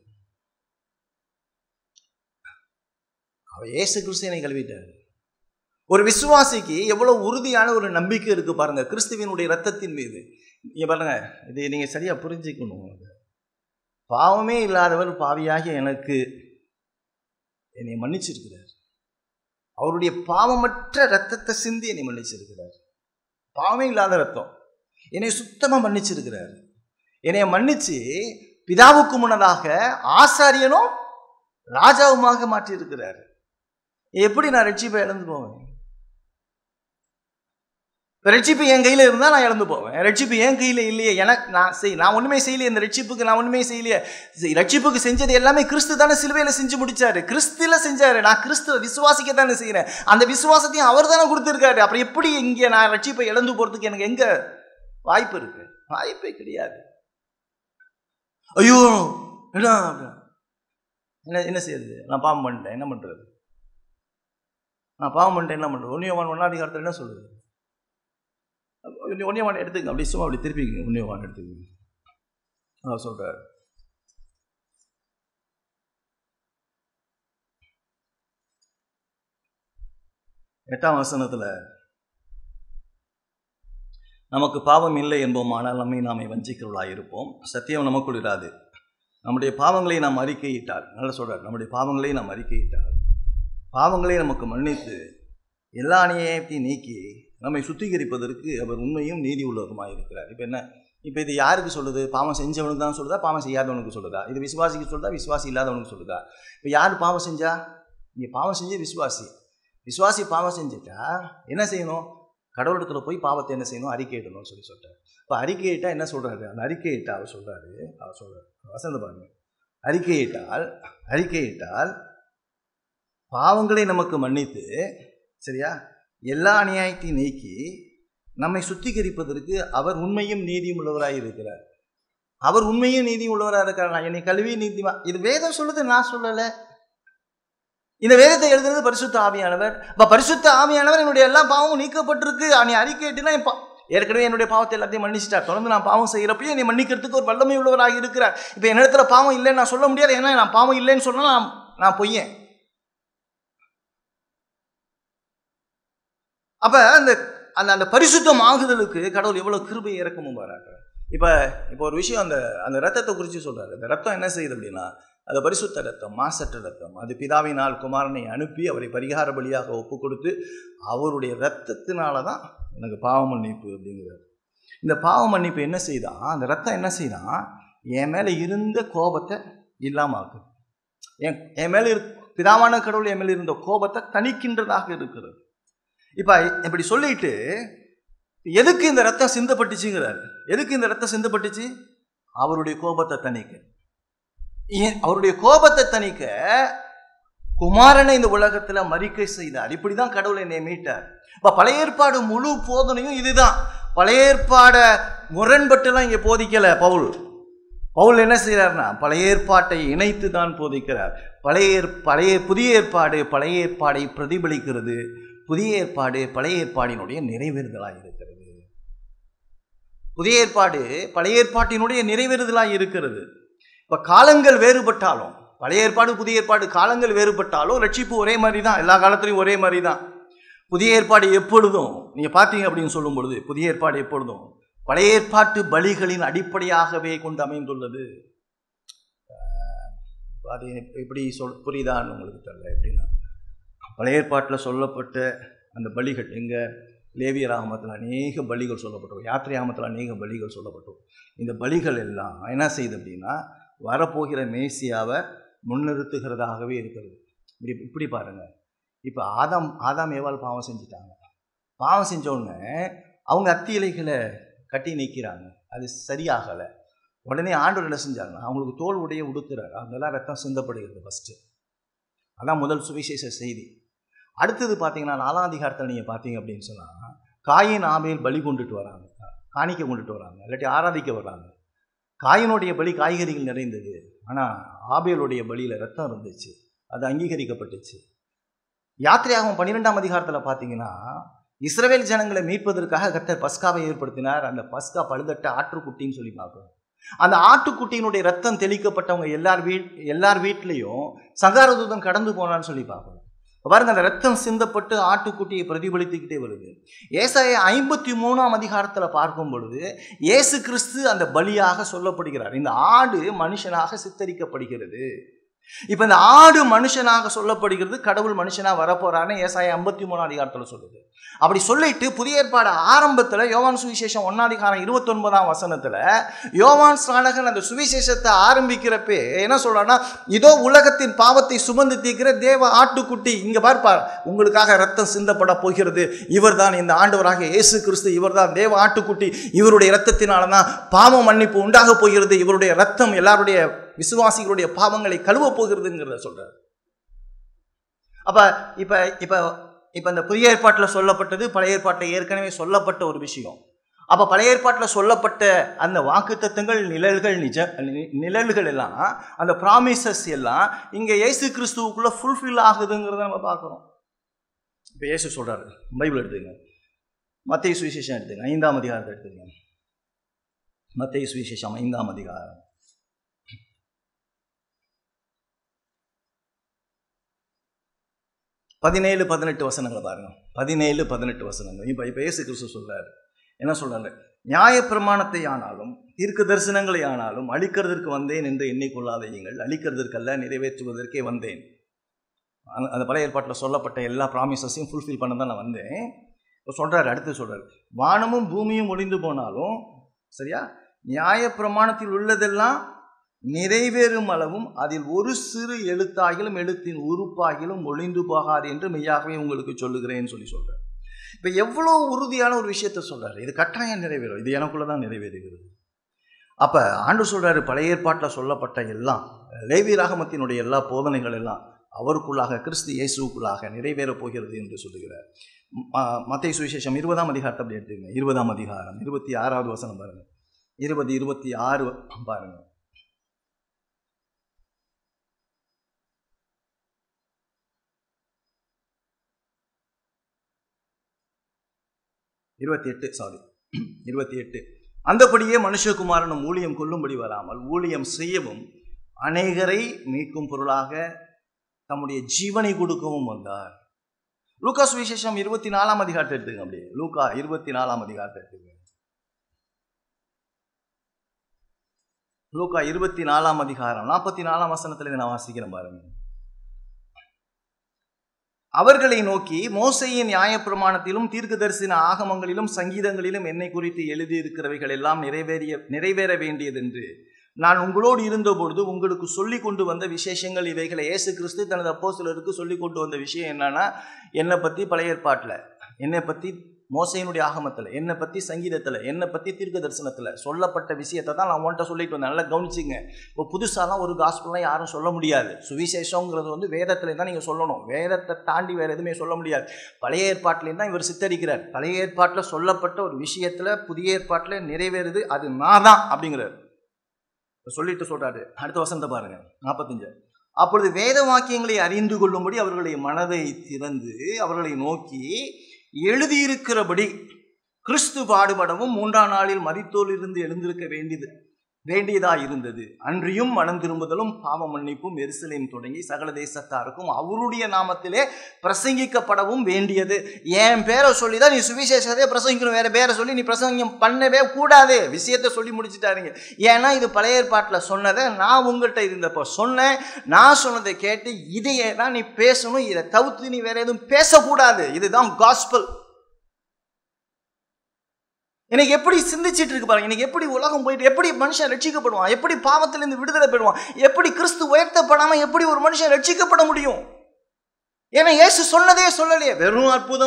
A: அவர் இயேசு கிறிஸ்து என்னை கழுவிட்டார். ஒரு விசுவாசிக்கு எவ்வளவு உறுதியான ஒரு நம்பிக்கை இருக்கு பாருங்க கிறிஸ்துவினுடைய இரத்தத்தின் மீது. இங்க பாருங்க, இதை நீங்க சரியா புரிஞ்சுக்கணும். பாவமே இல்லாதவர் பாவியாகிய எனக்கு என்னை மன்னிச்சிருக்கிறார். அவருடைய பாவமற்ற இரத்தத்தை சிந்தி என்னை மன்னிச்சிருக்கிறார். பாவமே இல்லாத இரத்தம் என்னை சுத்தமா மன்னிச்சிருக்கிறார். என்னை மன்னிச்சு பிதாவுக்கு முன்னதாக ஆசாரியனும் ராஜாவுமாக மாற்றியிருக்கிறார். எப்படி நான் ரட்சிப்பை இழந்து போவேன்? ரட்சிப்பு என் கையில் இருந்தால் நான் இழந்து போவேன். ரட்சிப்பு என் கையில் இல்லையே, எனக்கு நான் ஒன்றுமே செய்யலையே. இந்த ரட்சிப்புக்கு நான் ஒன்றுமே செய்யலையே. ரட்சிப்புக்கு செஞ்சது எல்லாமே கிறிஸ்து தானே சிலுவையில் செஞ்சு முடிச்சாரு. கிறிஸ்துல செஞ்சாரு. நான் கிறிஸ்துவ விசுவாசிக்க தானே செய்கிறேன். அந்த விசுவாசத்தையும் அவர் தானே கொடுத்துருக்காரு. அப்புறம் எப்படி இங்கே நான் ரட்சிப்பை இழந்து போகிறதுக்கு எனக்கு எங்கே வாய்ப்பு இருக்கு? வாய்ப்பே கிடையாது. ஐயோ என்ன செய்யுது? நான் பாவம் பண்ணிட்டேன், என்ன பண்ணுறது? நான் பாவம் பண்ணிட்டேன், என்ன பண்ணுறது? 1 யோவான் 1ஆம் அதிகாரத்தில் என்ன சொல்லுது? 1 யோவான் எடுத்துக்கங்க, அப்படி சும்மா அப்படி திருப்பிங்க. 1 யோவான் எடுத்துக்கங்க. சொல்றாரு, எட்டாம் வசனத்தில், நமக்கு பாவம் இல்லை என்போமானால் நம்மை நாமே வஞ்சிக்கிறவர்களாக இருப்போம், சத்தியம் நமக்குள் இராது. நம்முடைய பாவங்களை நாம் அறிக்கையிட்டால், நல்லா சொல்றார், நம்முடைய பாவங்களை நாம் அறிக்கையிட்டால் பாவங்களை நமக்கு மன்னித்து எல்லா அநியாயத்தையும் நீக்கி நம்மை சுத்திகரிப்பதற்கு அவர் உண்மையும் நீதி உள்ளவருமாக இருக்கிறார். இப்போ என்ன? இப்போ இது யாருக்கு சொல்லுது? பாவம் செஞ்சவனுக்கு தான் சொல்லுதா, பாவம் செய்யாதவனுக்கு சொல்லுதா? இது விசுவாசிக்கு சொல்லுதா, விசுவாசி இல்லாதவனுக்கு சொல்லுதா? இப்போ யார் பாவம் செஞ்சா? இங்கே பாவம் செஞ்சு விசுவாசி பாவம் செஞ்சுட்டா என்ன செய்யணும்? கடவுளத்தில் போய் பாவத்தை என்ன செய்யணும்? அறிக்கையிடணும்னு சொல்லிட்டார். இப்போ அறிக்கையிட்டா என்ன சொல்றாரு? அந்த அறிக்கையிட்டா அவர் சொல்றாரு வசந்த பாருங்க, அறிக்கையிட்டால் பாவங்களை நமக்கு மன்னித்து, சரியா, எல்லா அநியாயத்தையும் நீக்கி நம்மை சுத்திகரிப்பதற்கு அவர் உண்மையும் நீதியும் உள்ளவராக இருக்கிறார். அவர் உண்மையும் நீதியும் உள்ளவராக இருக்கிறார். என்னை கல்வி நீதிமா, இது வேதம் சொல்லுது, நான் சொல்லலை. இந்த வேதத்தை எழுதுறது பரிசுத்த ஆவியானவர். பரிசுத்த ஆவியானவர் என்னுடைய எல்லா பாவமும் நீக்கப்பட்டிருக்கு. நீ அறிக்கையிட்டுனா ஏற்கனவே என்னுடைய பாவத்தை எல்லாத்தையும் மன்னிச்சிட்டார். தொடர்ந்து நான் பாவம் செய்யறப்பயும் என்னை மன்னிக்கிறதுக்கு ஒரு வல்லமை உள்ளவராக இருக்கிறார். இப்போ என்னிடத்துல பாவம் இல்லைன்னு நான் சொல்ல முடியாது. ஏன்னா நான் பாவம் இல்லைன்னு சொன்னா நான் பொய்யேன். அப்ப அந்த பரிசுத்தம் ஆகுதலுக்கு கடவுள் எவ்வளவு கிருபை இறக்கமும் பாராட்டுறார். இப்போ ஒரு விஷயம், அந்த ரத்தத்தை குறித்து சொல்றாரு. அந்த ரத்தம் என்ன செய்யுது அப்படின்னா, அது பரிசுத்த ரத்தம், மாசற்ற ரத்தம். அது பிதாவினால் குமாரனை அனுப்பி அவரை பரிகார பலியாக ஒப்பு கொடுத்து அவருடைய ரத்தத்தினால தான் எனக்கு பாவ மன்னிப்பு அப்படிங்கிறார். இந்த பாவ மன்னிப்பு என்ன செய்தான்? அந்த ரத்தம் என்ன செய்தான்? என் மேலே இருந்த கோபத்தை இல்லாமல் ஆக்குது. என் மேலே பிதாவான கடவுள் என் மேலே இருந்த கோபத்தை தணிக்கின்றதாக இருக்கிறது. இப்போ இப்படி சொல்லிட்டு எதுக்கு இந்த ரத்தம் சிந்தப்பட்டுச்சுங்கிறார். எதுக்கு இந்த ரத்தம் சிந்தப்பட்டுச்சு? அவருடைய கோபத்தை தணிக்க. அவருடைய கோபத்தை தணிக்க குமாரனை இந்த உலகத்துல மரிக்கை செய்தார். இப்படிதான் கடவுளை என்னை மீட்டார். இப்ப பழைய ஏற்பாடு முழு போதனையும் இதுதான். பழைய ஏற்பாட முரண்பட்டுலாம் இங்க போதிக்கல பவுல் என்ன செய்யறாருன்னா, பழைய ஏற்பாட்டை இணைத்து தான் போதிக்கிறார். புதிய ஏற்பாடு பழைய ஏற்பாடை பிரதிபலிக்கிறது. புதிய ஏற்பாடு பழைய ஏற்பாடினுடைய நிறைவேறுதலாக இருக்கிறது. புதிய ஏற்பாடு பழைய ஏற்பாட்டினுடைய நிறைவேறுதலாக இருக்கிறது. இப்போ காலங்கள் வேறுபட்டாலும், பழைய ஏற்பாடு புதிய ஏற்பாடு காலங்கள் வேறுபட்டாலும் ரட்சிப்பு ஒரே மாதிரி தான், எல்லா காலத்திலையும் ஒரே மாதிரி தான். புதிய ஏற்பாடு எப்பொழுதும் நீங்கள் பார்த்தீங்க அப்படின்னு சொல்லும் பொழுது, புதிய ஏற்பாடு எப்பொழுதும் பழைய ஏற்பாட்டு பலிகளின் அடிப்படையாகவே கொண்டு அமைந்துள்ளது. அது எப்படி புரியுதான்னு உங்களுக்கு தெரியல. எப்படின்னா, பழைய ஏற்பாட்டில் சொல்லப்பட்ட அந்த பலிகள் எங்கே, லேவியராகமத்தில் அநேக பலிகள் சொல்லப்பட்டோம், யாத்திரையாகமத்தில் அநேக பலிகள் சொல்லப்பட்டோம். இந்த பலிகள் எல்லாம் என்ன செய்யுது அப்படின்னா, வரப்போகிற மேசியாவை முன்னிறுத்துகிறதாகவே இருக்கிறது. இப்படி பாருங்கள், இப்போ ஆதாம் ஏவாள் பாவம் செஞ்சிட்டாங்க. பாவம் செஞ்சோடனே அவங்க அத்தி இலைகளை கட்டி நிற்கிறாங்க, அது சரியாகலை. உடனே ஆண்டவர் என்ன செஞ்சாங்க, அவங்களுக்கு தோல் உடைய உடுத்துறாரு, அதெல்லாம் ரத்தம் சிந்தப்படுகிறது ஃபஸ்ட்டு. அதான் முதல் சுவிசேஷ செய்தி. அடுத்தது பார்த்தீங்கன்னா 4ஆம் அதிகாரத்தில் நீங்கள் பார்த்தீங்க அப்படின்னு சொன்னால், காயின் ஆபேல் பலி கொண்டுட்டு வராங்க, காணிக்க கொண்டுட்டு வராங்க, இல்லாட்டி ஆராதிக்க வர்றாங்க. காயினுடைய பலி காய்கறிகள் நிறைந்தது, ஆனால் ஆபேலுடைய பலியில் ரத்தம் இருந்துச்சு, அது அங்கீகரிக்கப்பட்டுச்சு. யாத்திரையாகவும் 12ஆம் அதிகாரத்தில் பார்த்தீங்கன்னா, இஸ்ரவேல் ஜனங்களை மீட்பதற்காக கர்த்தர் பஸ்காவை ஏற்படுத்தினார். அந்த பஸ்கா பழுதட்ட ஆற்றுக்குட்டின்னு சொல்லி பார்க்கணும். அந்த ஆட்டுக்குட்டியினுடைய ரத்தம் தெளிக்கப்பட்டவங்க எல்லார் வீட்லேயும் சங்காரதூதன் கடந்து போனான்னு சொல்லி பார்க்கணும். பாருங்க, அந்த ரத்தம் சிந்தப்பட்டு ஆட்டுக்குட்டியை பிரதிபலித்துக்கிட்டே வருது. ஏசாயா 53ஆம் அதிகாரத்தில் பார்க்கும் பொழுது இயேசு கிறிஸ்து அந்த பலியாக சொல்லப்படுகிறார். இந்த ஆடு மனுஷனாக சித்தரிக்கப்படுகிறது. இப்போ இந்த ஆடு மனுஷனாக சொல்லப்படுகிறது, கடவுள் மனுஷனாக வரப்போறான்னு ஏசாயா 53ஆம் அதிகாரத்தில் சொல்லுது. அப்படி சொல்லிட்டு புதிய ஏற்பாடு ஆரம்பத்தில் யோவான் சுவிசேஷம் 1ஆம் அதிகாரம் 29ஆம் வசனத்தில் யோவான் ஸ்நானகன் அந்த சுவிசேஷத்தை ஆரம்பிக்கிறப்பே என்ன சொல்றான்னா, இதோ உலகத்தின் பாவத்தை சுமந்து தீர்க்கிற தேவ ஆட்டுக்குட்டி, இங்கே பார்ப்பார், உங்களுக்காக ரத்தம் சிந்தப்பட போகிறது, இவர் தான் இந்த ஆண்டவராக இயேசு கிறிஸ்து, இவர் தான் தேவ ஆட்டுக்குட்டி, இவருடைய ரத்தத்தினால தான் பாவ மன்னிப்பு உண்டாக போகிறது, இவருடைய ரத்தம் எல்லாருடைய விசுவாசிகளுடைய பாவங்களை கழுவ போகிறதுங்கிறத சொல்றார். அப்ப இப்ப இப்ப இப்ப இந்த புதிய ஏற்பாட்டில் சொல்லப்பட்டது பழைய ஏற்பாட்டில் ஏற்கனவே சொல்லப்பட்ட ஒரு விஷயம். அப்ப பழைய ஏற்பாட்டில் சொல்லப்பட்ட அந்த வாக்குத்தத்தங்கள், நிழல்கள் எல்லாம், அந்த ப்ராமிசஸ் எல்லாம் இங்க இயேசு கிறிஸ்துவுக்குள்ள ஃபுல்ஃபில் ஆகுதுங்கிறத நம்ம பார்க்கிறோம். இப்ப இயேசு சொல்றாரு, பைபிள் எடுத்துங்க, மத்தேயு சுவிசேஷம் எடுத்துங்க, 5ஆம் அதிகாரத்தை எடுத்துங்க. மத்தேயு சுவிசேஷம் 5ஆம் அதிகாரம் 17-18 வசனங்களை பாருங்க. 17-18 வசனங்கள். இப்ப இயேசு கிறிஸ்து சொல்றாரு, என்ன சொல்றாரு, நியாயப்பிரமாணத்தை ஆனாலும் தீர்க்க தரிசனங்களை ஆனாலும் அழிக்கிறதற்கு வந்தேன் என்று எண்ணிக்கொள்ளாதீங்கள், அழிக்கிறதற்கல்ல நிறைவேற்றுவதற்கே வந்தேன். அந்த பழைய ஏற்பாட்டில் சொல்லப்பட்ட எல்லா ப்ராமிசஸையும் ஃபுல்ஃபில் பண்ண தான் நான் வந்தேன். இப்போ சொல்றாரு, அடுத்து சொல்றாரு, வானமும் பூமியும் ஒளிந்து போனாலும், சரியா, நியாயப்பிரமாணத்தில் உள்ளதெல்லாம் நிறைவேறும் அளவும் அதில் ஒரு சிறு எழுத்தாகிலும் எழுத்தின் உறுப்பாகிலும் ஒளிந்து போகாது என்று மெய்யாகவே உங்களுக்கு சொல்லுகிறேன்னு சொல்றாரு. இப்போ எவ்வளோ உறுதியான ஒரு விஷயத்த சொல்றாரு, இது கட்டாயம் நிறைவேறும், இது எனக்குள்ளதான் நிறைவேறுகிறது. அப்ப ஆண்டவர் சொல்றாரு, பழைய ஏற்பாட்டில் சொல்லப்பட்ட எல்லாம், லேவியராகமத்தினுடைய எல்லா போதனைகள் எல்லாம் அவருக்குள்ளாக, கிறிஸ்து இயேசுக்குள்ளாக நிறைவேறப் போகிறது என்று சொல்லுகிறார். மத்தேயு சுவிசேஷம் 20ஆம் அதிகாரத்தை அப்படி எடுத்துங்க. 20ஆம் அதிகாரம் 26வது வசனம் பாருங்க. 20-26 பாருங்க. அந்தபடியே மனுஷகுமாரனும் ஊழியம் கொள்ளும்படி வராமல் ஊழியம் செய்யவும் அநேகரை மீட்கும் பொருளாக தம்முடைய ஜீவனை கொடுக்கவும் வந்தார். லூக்கா சுவிசேஷம் 24ஆம் அதிகாரத்தை எடுத்துங்க. அப்படியே லூக்கா 24ஆம் அதிகாரத்தை எடுத்துங்க. லூக்கா 24ஆம் அதிகாரம் 44ஆம் வசனத்துல நான் வாசிக்கிறேன் பாருங்க. அவர்களை நோக்கி, மோசேயின் நியாயப்பிரமாணத்திலும் தீர்க்கதரிசன ஆகமங்களிலும் சங்கீதங்களிலும் என்னை குறித்து எழுதியிருக்கிறவைகள் எல்லாம் நிறைவேற வேண்டியதென்று நான் உங்களோடு இருந்தபொழுது உங்களுக்கு சொல்லி கொண்டு வந்த விசேஷங்கள் இவைகளை. இயேசு கிறிஸ்து தனது அப்போஸ்தலருக்கு சொல்லி கொண்டு வந்த விஷயம் என்னன்னா, என்னை பற்றி பழைய ஏற்பாட்டில், என்னை பற்றி மோசேயினுடைய ஆகமத்தில், என்னை பற்றி சங்கீதத்தில், என்னை பற்றி தீர்க்க தரிசனத்தில் சொல்லப்பட்ட விஷயத்தை தான் நான் உன்கிட்ட சொல்லிட்டு வந்தேன். நல்லா கவனிச்சிங்க. இப்போ புதுசாலாம் ஒரு காஸ்பல்லாம் யாரும் சொல்ல முடியாது. சுவிசேஷங்கிறது வேதத்தில் தான் நீங்கள் சொல்லணும். வேதத்தை தாண்டி வேறு எதுவுமே சொல்ல முடியாது. பழைய ஏற்பாட்டிலேருந்து தான் இவர் சித்தரிக்கிறார். பழைய ஏற்பாட்டில் சொல்லப்பட்ட ஒரு விஷயத்தில் புதிய ஏற்பாட்டில் நிறைவேறுது, அது நான் தான் அப்படிங்கிறார். சொல்லிட்டு சொல்றாரு. அடுத்த வசனத்தை பாருங்க, 45. அப்பொழுது வேத வாக்கியங்களை அறிந்து கொள்ளும்படி அவர்களுடைய மனதை திறந்து அவர்களை நோக்கி, எழுதியிருக்கிறபடி கிறிஸ்து பாடுபடவும் 3ஆம் நாளில் மரித்தோரிலிருந்து எழுந்திருக்க வேண்டியது வேண்டியதாக இருந்தது. அன்றியும் மனம் திரும்புதலும் பாவ மன்னிப்பும் எருசலேம் தொடங்கி சகல தேசத்தாருக்கும் அவருடைய நாமத்திலே பிரசங்கிக்கப்படவும் வேண்டியது. என் பேரை சொல்லி தான் நீ சுவிசேஷத்தை பிரசங்கிக்கணும், வேற பேரை சொல்லி நீ பிரசங்கம் பண்ணவே கூடாது. விஷயத்தை சொல்லி முடிச்சுட்டாருங்க. ஏன்னா இது பழைய ஏற்பாட்டில் சொன்னதை நான் உங்கள்கிட்ட இருந்தப்போ சொன்னேன். நான் சொன்னதை கேட்டு இதையே தான் நீ பேசணும், இதை தவிர்த்து நீ வேற எதுவும் பேசக்கூடாது. இதுதான் காஸ்பல். இன்னைக்கு எப்படி சிந்திச்சிட்டு இருக்கு பாருங்க. இன்னைக்கு எப்படி உலகம் போயிட்டு, எப்படி மனுஷன் ரட்சிக்கப்படுவான், எப்படி பாவத்திலிருந்து விடுதலை பெறுவான், எப்படி கிறிஸ்து உயர்த்தப்படாம எப்படி ஒரு மனுஷன் ரட்சிக்கப்பட முடியும்? ஏன்னா இயேசு சொன்னதே சொல்லலையே. வெறும் அற்புத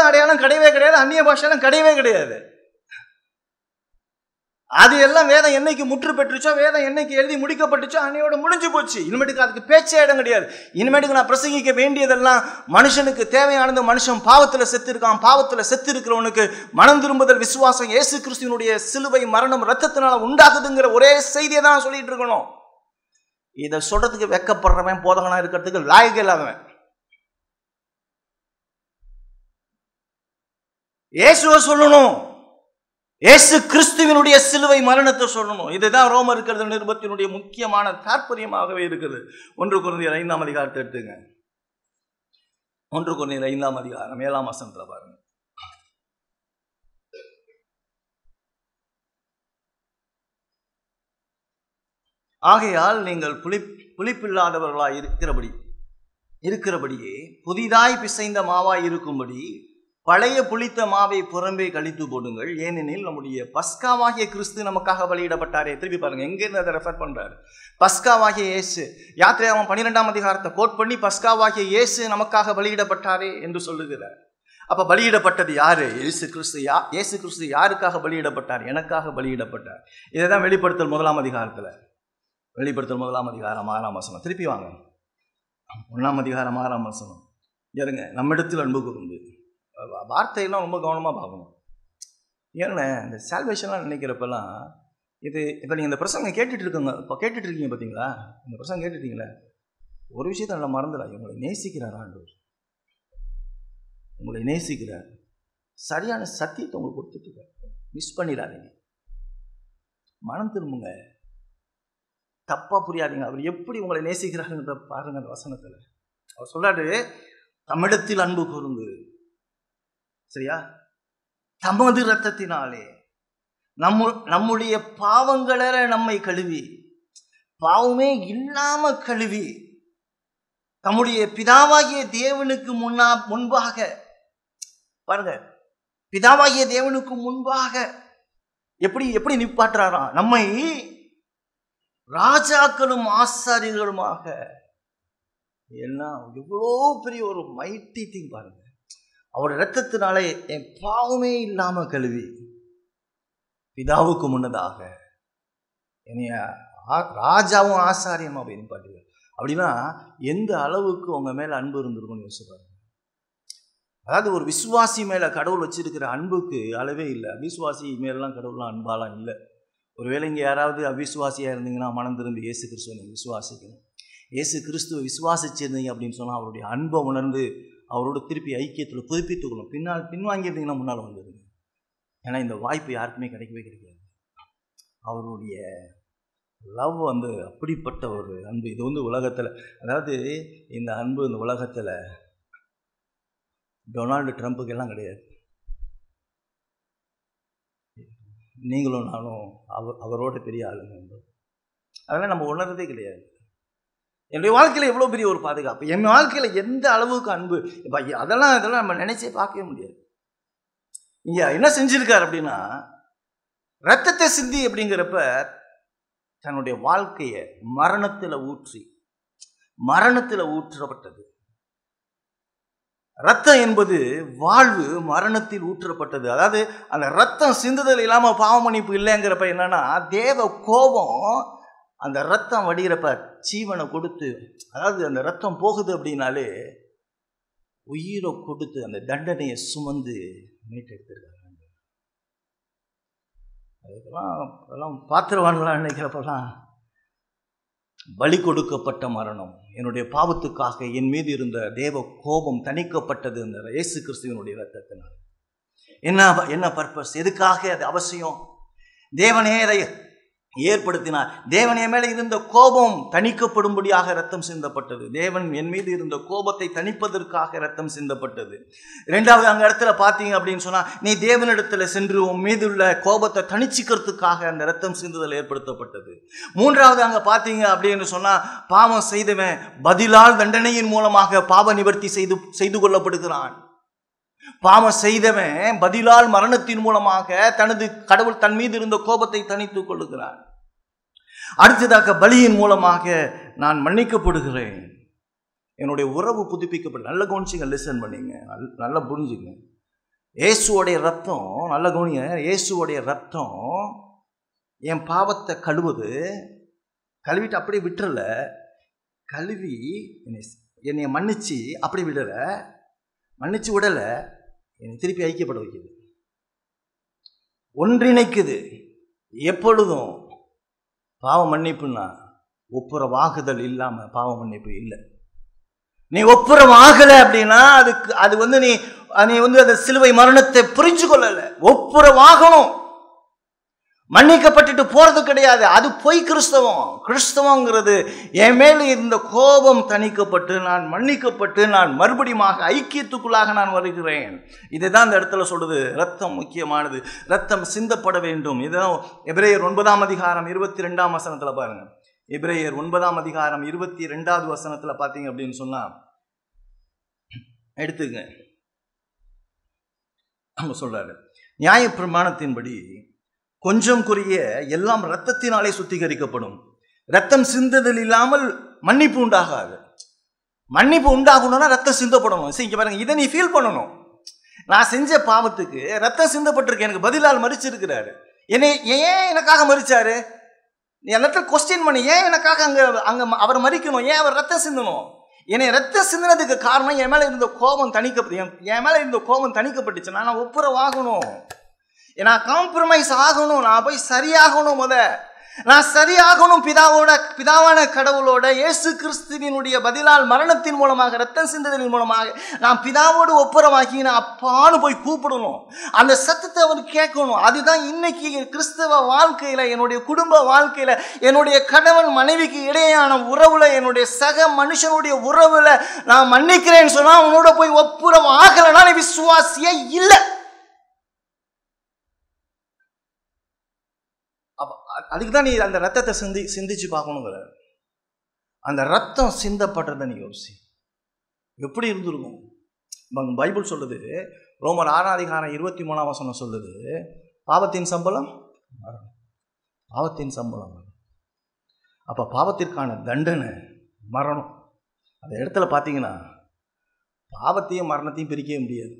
A: அடையாளம் கிடையவே கிடையாது, அந்நிய பாஷையெல்லாம் கிடையவே கிடையாது. அது எல்லாம் வேதம் என்னைக்கு முற்று பெற்றுச்சோ, வேதம் என்னைக்கு எழுதி முடிக்கப்பட்டுச்சோ அன்னையோட முடிஞ்சு போச்சு. இனிமேட்டுக்கு அதுக்கு பேச்சே இடம் கிடையாது. இனிமேட்டுக்கு நான் பிரசங்கிக்க வேண்டியதெல்லாம் மனுஷனுக்கு தேவையானது. மனுஷன் பாவத்தில் செத்து இருக்கான். பாவத்தில் செத்து இருக்கிறவனுக்கு மனம் திரும்புதல், விசுவாசம், இயேசு கிறிஸ்துவினுடைய சிலுவை மரணம் ரத்தத்தினால உண்டாகுதுங்கிற ஒரே செய்தியை தான் சொல்லிட்டு இருக்கணும். இதை சொல்றதுக்கு வெக்கப்படுறவன், போதகனா இருக்கிறதுக்கு லாயக்கு இல்லாதவன். இயேசுவை சொல்லணும், இயேசு கிறிஸ்துவினுடைய சிலுவை மரணத்தை சொல்லணும். இதுதான் ரோமர் இருக்கிறது நிருபத்தினுடைய முக்கியமான தாற்பயமாகவே இருக்குது. 1 கொரிந்தியர் 5ஆம் அதிகாரத்தை எடுத்துங்க. 1 கொரிந்தியர் 5ஆம் அதிகாரம் 7ஆம் வசனத்துல பாருங்க. ஆகையால் நீங்கள் புளிப்பில்லாதவர்களாய் இருக்கிறபடியே புதிதாய் பிசைந்த மாவாய் இருக்கும்படி பழைய புளித்த மாவை புறம்பே கழித்து போடுங்கள். ஏனெனில் நம்முடைய பஸ்காவாகிய கிறிஸ்து நமக்காக பலியிடப்பட்டாரே. திருப்பி பாருங்க, எங்கிருந்து அதை ரெஃபர் பண்றாரு? பஸ்காவாகிய இயேசு. யாத்திராகமம் 12ஆம் அதிகாரத்தை கோட் பண்ணி பஸ்காவாகிய இயேசு நமக்காக பலியிடப்பட்டாரே என்று சொல்லுகிறார். அப்ப பலியிடப்பட்டது யாரு? இயேசு கிறிஸ்து. இயேசு கிறிஸ்து யாருக்காக பலியிடப்பட்டார்? எனக்காக பலியிடப்பட்டார். இதைதான் வெளிப்படுத்தல் 1ஆம் அதிகாரத்துல, வெளிப்படுத்தல் 1ஆம் அதிகாரம் 6ஆம் வசனம். திருப்பி வாங்க, 1ஆம் அதிகாரம் 6ஆம் வசனம். ஏறுங்க, நம்மிடத்தில் அன்பு கூர்ந்து. வார்த்தையெல்லாம் ரொம்ப கவனமாக பார்க்கணும். ஏன்னா இந்த சால்வேஷன்லாம் நினைக்கிறப்பெல்லாம் இது இப்போ நீங்கள் இந்த பிரசங்கம் கேட்டுட்டு இருக்கீங்க பார்த்தீங்களா? இந்த பிரசங்கம் கேட்டுட்டீங்களா? ஒரு விஷயத்தை நல்லா மறந்துடாது. உங்களை நேசிக்கிறார் ஆண்டவர், உங்களை நேசிக்கிறார். சரியான சத்தியத்தை உங்களுக்கு கொடுத்துட்டு மிஸ் பண்ணிடாதீங்க. மனம் திரும்புங்க, தப்பாக புரியாதீங்க. அவர் எப்படி உங்களை நேசிக்கிறாருன்றத பாருங்க. அந்த வசனத்தில் அவர் சொல்றாரு, தமிழத்தில் அன்பு கூர்ந்து, சரியா, தமது ரத்தத்தினாலே நம்முடைய பாவங்களை நம்மை கழுவி, பாவமே இல்லாம கழுவி, தம்முடைய பிதாவாகிய தேவனுக்கு முன்பாக பாருங்க, பிதாவாகிய தேவனுக்கு முன்பாக எப்படி நிப்பாட்டுறாராம்? நம்மை ராஜாக்களும் ஆசாரியர்களுமாக. என்ன எவ்வளோ பெரிய ஒரு மைட்டி திங் பாருங்க. அவருடைய ரத்தத்தினாலே என் பாவமே இல்லாம கழுவி பிதாவுக்கு முன்னதாக என்னைய ராஜாவும் ஆசாரியம் அப்படின்னு பாட்டு. அப்படின்னா எந்த அளவுக்கு உங்க மேல அன்பு இருந்திருக்கும்னு யோசிச்சு பாருங்க. அதாவது ஒரு விசுவாசி மேல கடவுள் வச்சிருக்கிற அன்புக்கு அளவே இல்லை. அவிசுவாசி மேலாம் கடவுள்லாம் அன்பாலாம் இல்லை. ஒருவேளை இங்கே யாராவது அவிசுவாசியா இருந்தீங்கன்னா மனம் திரும்பி இயேசு கிறிஸ்துவை நீங்கள் விசுவாசிக்கணும். இயேசு கிறிஸ்துவை விசுவாசிச்சிருந்தீங்க அப்படின்னு சொன்னால் அவருடைய அன்பை உணர்ந்து அவரோட திருப்பி ஐக்கியத்தில் புதுப்பித்துக்கணும். பின்வாங்கியிருந்தீங்கன்னா முன்னால் வந்துடுங்க. ஏன்னா இந்த வாய்ப்பு யாருக்குமே கிடைக்கவே கிடைக்காது. அவருடைய லவ் அப்படிப்பட்ட ஒரு அன்பு. இது உலகத்தில், அதாவது இந்த அன்பு இந்த உலகத்தில் டொனால்டு ட்ரம்ப்புக்கெல்லாம் கிடையாது. நீங்களும் நானும் அவரோட பெரிய ஆளுங்க. அதெல்லாம் நம்ம உணர்றதே கிடையாது. என்னுடைய வாழ்க்கையில் எவ்வளோ பெரிய ஒரு பாதுகாப்பு, என் வாழ்க்கையில் எந்த அளவுக்கு அன்பு, இப்போ அதெல்லாம் நம்ம நினைச்சே பார்க்கவே முடியாது. இங்கே என்ன செஞ்சிருக்கார் அப்படின்னா, ரத்தத்தை சிந்தி அப்படிங்கிறப்ப தன்னுடைய வாழ்க்கையை மரணத்தில் ஊற்றப்பட்டது. ரத்தம் என்பது வாழ்வு, மரணத்தில் ஊற்றப்பட்டது. அதாவது அந்த ரத்தம் சிந்துதல் இல்லாமல் பாவ மன்னிப்பு இல்லைங்கிறப்ப என்னன்னா, தேவ கோபம் அந்த ரத்தம் வடிகிறப்ப ஜீவனை கொடுத்து, அதாவது அந்த ரத்தம் போகுது அப்படின்னாலே உயிரை கொடுத்து அந்த தண்டனையை சுமந்து மீட்டெடுத்திருக்காங்க. அதுக்கெல்லாம் பாத்திரவான்களாக நினைக்கிறப்பெல்லாம் பலி கொடுக்கப்பட்ட மரணம், என்னுடைய பாவத்துக்காக என் மீது இருந்த தேவ கோபம் தணிக்கப்பட்டது அந்த இயேசு கிறிஸ்துவினுடைய ரத்தத்தினால். என்ன பர்பஸ், எதுக்காக அது அவசியம்? தேவனே அதை ஏற்படுத்தினார். தேவன் என் மேலே இருந்த கோபம் தணிக்கப்படும்படியாக இரத்தம் சிந்தப்பட்டது. தேவன் என் மீது இருந்த கோபத்தை தணிப்பதற்காக இரத்தம் சிந்தப்பட்டது. இரண்டாவது அங்க இடத்துல பார்த்தீங்க அப்படின்னு சொன்னா, நீ தேவனிடத்துல சென்று உன் மீது உள்ள கோபத்தை தணிச்சிக்கிறதுக்காக அந்த இரத்தம் சிந்துதல் ஏற்படுத்தப்பட்டது. மூன்றாவது அங்க பார்த்தீங்க அப்படின்னு சொன்னா, பாவம் செய்தவன் பதிலால் தண்டனையின் மூலமாக பாவ நிவர்த்தி செய்து கொள்ளப்படுகிறான். பாவம் செய்தவன் பதிலால் மரணத்தின் மூலமாக கடவுள் தன் மீது இருந்த கோபத்தை தணித்துக் கொள்ளுகிறான். அடுத்ததாக பலியின் மூலமாக நான் மன்னிக்கப்படுகிறேன். என்னுடைய உறவு புதுப்பிக்கப்படும். நல்ல கவனிச்சுங்க, லிசன் பண்ணிங்க, நல்லா புரிஞ்சுங்க. இயேசுவோடைய ரத்தம், நல்ல கவனிங்க, இயேசுவோடைய ரத்தம் என் பாவத்தை கழுவிட்டு அப்படியே விட்டுறல, கழுவி என்னை மன்னிச்சு அப்படி மன்னிச்சு விடலை, என்னை திருப்பி ஐக்கியப்பட வைக்குது, ஒன்றிணைக்குது. எப்பொழுதும் பாவ மன்னிப்புன்னா ஒப்புரவாகுதல் இல்லாம பாவ மன்னிப்பு இல்லை. நீ ஒப்புரவாகலை அப்படின்னா அது வந்து நீ அந்த சிலுவை மரணத்தை புரிஞ்சு கொள்ளல. ஒப்புரவாகணும், மன்னிக்கப்பட்டுட்டு போறது கிடையாது. அது பொய் கிறிஸ்தவம். கிறிஸ்தவங்கிறது என் மேலே இருந்த கோபம் தணிக்கப்பட்டு நான் மன்னிக்கப்பட்டு நான் மறுபடியும் ஐக்கியத்துக்குள்ளாக நான் வருகிறேன். இதுதான் இந்த இடத்துல சொல்றது. ரத்தம் முக்கியமானது, ரத்தம் சிந்தப்பட வேண்டும். இதுதான் எபிரேயர் 9ஆம் அதிகாரம் 22ஆம் வசனத்துல பாருங்க. எபிரேயர் 9ஆம் அதிகாரம் 22வது வசனத்துல பாத்தீங்க அப்படின்னு சொன்னா, எடுத்துங்க, அவங்க சொல்றாரு, நியாயப்பிரமாணத்தின்படி கொஞ்சம் குறிய எல்லாம் இரத்தத்தினாலே சுத்திகரிக்கப்படும். ரத்தம் சிந்துதல் இல்லாமல் மன்னிப்பு உண்டாகாது. மன்னிப்பு உண்டாகணும்னா ரத்தம் சிந்தப்படணும். இங்க பாருங்க, இதை நீ ஃபீல் பண்ணணும். நான் செஞ்ச பாவத்துக்கு ரத்தம் சிந்தப்பட்டிருக்கு, எனக்கு பதிலால் மறிச்சிருக்கிறாரு. ஏன் எனக்காக மறிச்சாரு? நீ அந்த கொஸ்டின் பண்ணி, ஏன் எனக்காக அங்க அவர் மறிக்கணும்? ஏன் அவர் ரத்தம் சிந்தணும்? என்னை ரத்தம் சிந்தினதுக்கு காரணம் என் மேல இருந்த கோபம் தணிக்கப்பட்டுச்சுன்னா நான் ஒப்புரவாகணும், நான் காம்ப்ரமைஸ் ஆகணும், நான் போய் சரியாகணும். நான் சரியாகணும் பிதாவான கடவுளோட, இயேசு கிறிஸ்துவினுடைய பதிலால் மரணத்தின் மூலமாக ரத்தம் சிந்துதலின் மூலமாக நான் பிதாவோடு ஒப்புரவாகி நான் அப்பான்னு போய் கூப்பிடணும். அந்த சத்தத்தை அவர் கேட்கணும். அதுதான் இன்னைக்கு கிறிஸ்தவ வாழ்க்கையில, என்னுடைய குடும்ப வாழ்க்கையில, என்னுடைய கணவன் மனைவிக்கு இடையேயான உறவுல, என்னுடைய சக மனுஷனுடைய உறவுல நான் மன்னிக்கிறேன்னு சொன்னா, உன்னோட போய் ஒப்புரவாகலைன்னா நீ விசுவாசியே இல்லை. அதுக்கு தான் நீ அந்த ரத்தத்தை சிந்திச்சு பார்க்கணுங்கிற. அந்த ரத்தம் சிந்தப்பட்டதை நீ யோசி, எப்படி இருந்திருக்கும். பைபிள் சொல்லுது, ரோமர் 6ஆம் அதிகாரம் 23ஆம் வசனம் சொல்லுது, பாவத்தின் சம்பளம் மரணம். அப்ப பாவத்திற்கான தண்டனை மரணம். அந்த இடத்துல பார்த்தீங்கன்னா பாவத்தையும் மரணத்தையும் பிரிக்கவே முடியாது.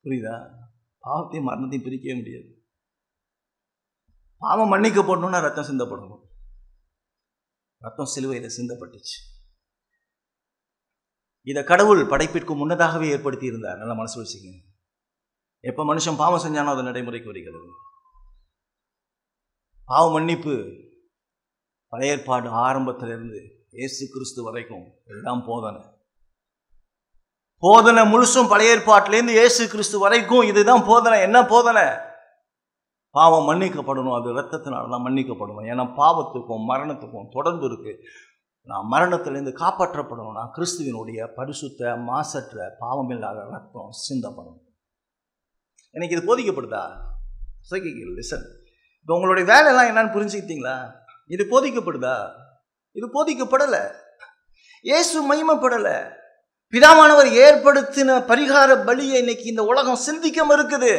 A: புரியுதா? பாவத்தையும் மரணத்தையும் பிரிக்கவே முடியாது. பாவம் மன்னிக்கப்படணும்னா ரத்தம் சிந்தப்படணும். ரத்தம் சிலுவையில் சிந்தப்பட்டுச்சு. இதை கடவுள் படைப்பிற்கு முன்னதாகவே ஏற்படுத்தி இருந்தார். நல்லா மனசு வச்சுங்க. எப்ப மனுஷன் பாவம் செஞ்சானோ அது நடைமுறைக்கு வருகிறது. பாவ மன்னிப்பு பழைய ஏற்பாடு ஆரம்பத்திலிருந்து இயேசு கிறிஸ்து வரைக்கும் இதுதான் போதனை முழுசும். பழைய ஏற்பாட்டிலேருந்து இயேசு கிறிஸ்து வரைக்கும் இதுதான் போதனை. என்ன போதனை? பாவம் மன்னிக்கப்படணும், அது ரத்தத்தினால தான் மன்னிக்கப்படணும். ஏன்னா பாவத்துக்கும் மரணத்துக்கும் தொடர்பு இருக்கு. நான் மரணத்திலிருந்து காப்பாற்றப்படணும், நான் கிறிஸ்துவினுடைய பரிசுத்த மாசற்ற பாவம் இல்லாத ரத்தம் சிந்தப்படணும். எனக்கு இது போதிக்கப்படுதா? லிசன். இப்போ உங்களுடைய வேலையெல்லாம் என்னன்னு புரிஞ்சுக்கிட்டீங்களா? இது போதிக்கப்படுதா? இது போதிக்கப்படலை. இயேசு மகிமைப்படலை. பிதாவானவர் ஏற்படுத்தின பரிகார பலியை இன்னைக்கு இந்த உலகம் சிந்திக்க மறுக்குது.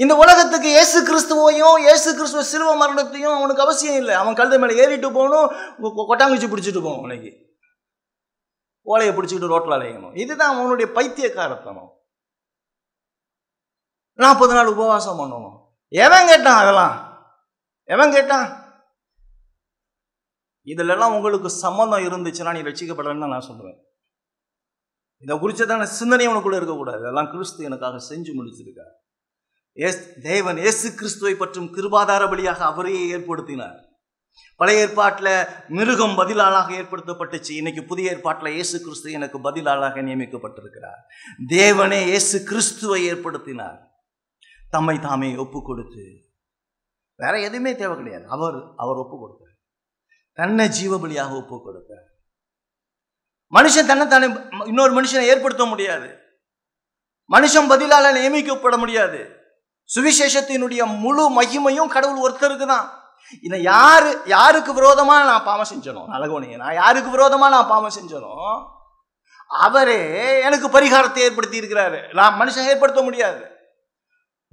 A: இந்த உலகத்துக்கு இயேசு கிறிஸ்துவையும் இயேசு கிறிஸ்துவ சிலுவை மரணத்தையும் அவனுக்கு அவசியம் இல்லை. அவன் கழுதை மேலே ஏறிட்டு போகணும், கொட்டாங்குச்சி பிடிச்சிட்டு போகணும், உனக்கு ஓலையை பிடிச்சிக்கிட்டு ரோட்டில் அலையணும். இதுதான் அவனுடைய பைத்தியக்காரத்தனம். 40 நாள் உபவாசம் பண்ணணும். எவன் கேட்டான்? அதெல்லாம் எவன் கேட்டான்? இதுலெல்லாம் உங்களுக்கு சம்மந்தம் இருந்துச்சுன்னா நீ ரட்சிக்கப்படலன்னு நான் சொல்றேன். இதை குறிச்சதான சிந்தனை உனக்குள்ள இருக்கக்கூடாது. இதெல்லாம் கிறிஸ்து எனக்காக செஞ்சு முடிச்சிருக்கார். தேவன் இயேசு கிறிஸ்துவை பற்றும் கிருபாதார பலியாக அவரையே ஏற்படுத்தினார். பழைய ஏற்பாட்டில் மிருகம் பதிலாளாக ஏற்படுத்தப்பட்டுச்சு. இன்னைக்கு புதிய ஏற்பாட்டில் இயேசு கிறிஸ்து எனக்கு பதிலாளாக நியமிக்கப்பட்டிருக்கிறார். தேவனே இயேசு கிறிஸ்துவை ஏற்படுத்தினார். தம்மை தாமே ஒப்பு கொடுத்து, வேற எதுவுமே தேவை கிடையாது, அவர் ஒப்பு கொடுத்தார். தன்னை ஜீவபலியாக ஒப்பு கொடுத்தார். மனுஷன் தன்னை இன்னொரு மனுஷனை ஏற்படுத்த முடியாது. மனுஷன் பதிலால நியமிக்கப்பட முடியாது. சுவிசேஷத்தினுடைய முழு மகிமையும் கடவுள் ஒருத்தருக்கு தான். இதை யாருக்கு விரோதமா நான் பாவம் செஞ்சனோ, அழகோனிய நான் யாருக்கு விரோதமா நான் பாவம் செஞ்சனோ அவரே எனக்கு பரிகாரத்தை ஏற்படுத்தி இருக்கிறாரு. நான் மனுஷன் ஏற்படுத்த முடியாது.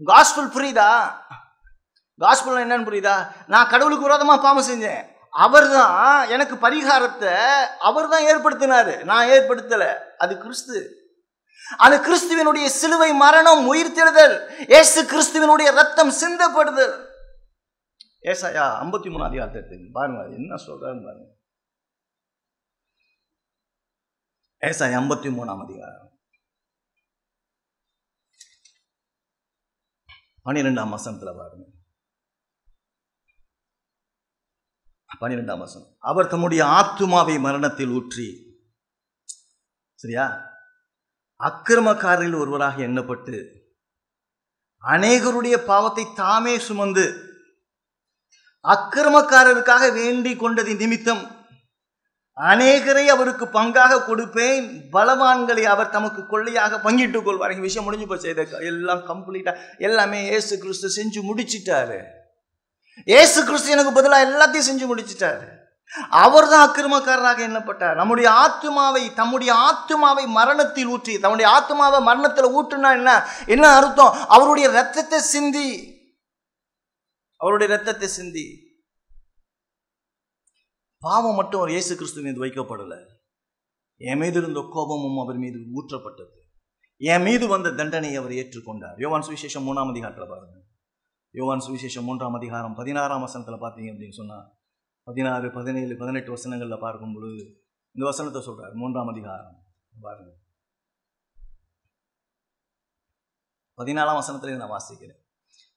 A: காஸ்பல் புரியுதா? காஸ்பல் என்னன்னு புரியுதா? நான் கடவுளுக்கு விரோதமா பாவம் செஞ்சேன், அவர் தான் எனக்கு பரிகாரத்தை அவர் தான் ஏற்படுத்தினாரு, நான் ஏற்படுத்தல. அது கிறிஸ்து. அது கிறிஸ்துவினுடைய சிலுவை மரணம், உயிர்த்தெழுதல், இயேசு கிறிஸ்துவினுடைய ரத்தம் சிந்தப்படுதல். ஏசாயா 53 அதிகாரத்தை பாருங்க, என்ன சொல்றாருன்னு பாருங்க. ஏசாயா 53 அதிகாரம் 12 வசனத்துல பாருங்க. 12 வசனம். அவர் தம்முடைய ஆத்துமாவை மரணத்தில் ஊற்றி, சரியா, அக்கிரமக்காரரில் ஒருவராக எண்ணப்பட்டு அநேகருடைய பாவத்தை தாமே சுமந்து அக்கிரமக்காரருக்காக வேண்டிக் கொண்டது நிமித்தம் அநேகரை அவருக்கு பங்காக கொடுப்பேன், பலவான்களை அவர் தமக்கு கொள்ளையாக பங்கிட்டுக் கொள்வார். விஷயம் முடிஞ்சு போச்சு. எல்லாம் கம்ப்ளீட்டா எல்லாமே இயேசு கிறிஸ்து செஞ்சு முடிச்சிட்டாரு. இயேசு கிறிஸ்து எனக்கு பதிலாக எல்லாத்தையும் செஞ்சு முடிச்சிட்டாரு. அவர் தான் அக்கிரமக்காரராக எண்ணப்பட்டார். தம்முடைய ஆத்துமாவை மரணத்தில் ஊற்றி, தம்முடைய ஆத்துமாவை மரணத்தில் ஊற்றுனா என்ன அர்த்தம்? அவருடைய ரத்தத்தை சிந்தி. பாவம் மட்டும் அவர் இயேசு கிறிஸ்து மீது வைக்கப்படல. என் மீது இருந்த கோபமும் அவர் மீது ஊற்றப்பட்டது. என் மீது வந்த தண்டனை அவர் ஏற்றுக்கொண்டார். யோவான் சுவிசேஷம் 3 அதிகாரத்தில் பாருங்க. யோவான் சுவிசேஷம் 3 அதிகாரம் 16 வசனத்துல பார்த்தீங்க அப்படின்னு சொன்னா 16, 17, 18 வசனங்கள்ல பார்க்கும் பொழுது இந்த வசனத்தை சொல்றார். 3 அதிகாரம் பாருங்க. 14 வசனத்துல நான் வாசிக்கிறேன்.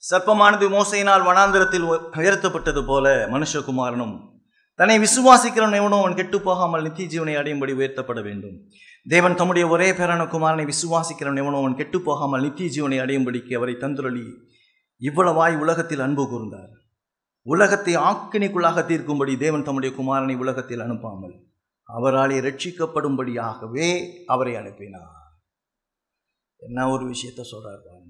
A: சர்ப்பமானது மோசையினால் வனாந்திரத்தில் உயர்த்தப்பட்டது போல மனுஷகுமாரனும் தன்னை விசுவாசிக்கிறவன் எவனோ அவன் கெட்டு போகாமல் நித்திய ஜீவனை அடையும்படி உயர்த்தப்பட வேண்டும். தேவன் தம்முடைய ஒரே பேரான குமாரனை விசுவாசிக்கிறவன் எவனோ அவன் கெட்டு போகாமல் நித்திய ஜீவனை அடையும்படிக்கு அவரை தந்துரளி இவ்வளவாய் உலகத்தில் அன்பு கூர்ந்தார். உலகத்தை ஆக்கினிக்குள்ளாக தீர்க்கும்படி தேவன் தம்முடைய குமாரனை உலகத்தில் அனுப்பாமல் அவராலே ரட்சிக்கப்படும்படியாகவே அவரை அனுப்பினார். என்ன ஒரு விஷயத்த சொல்றாரு.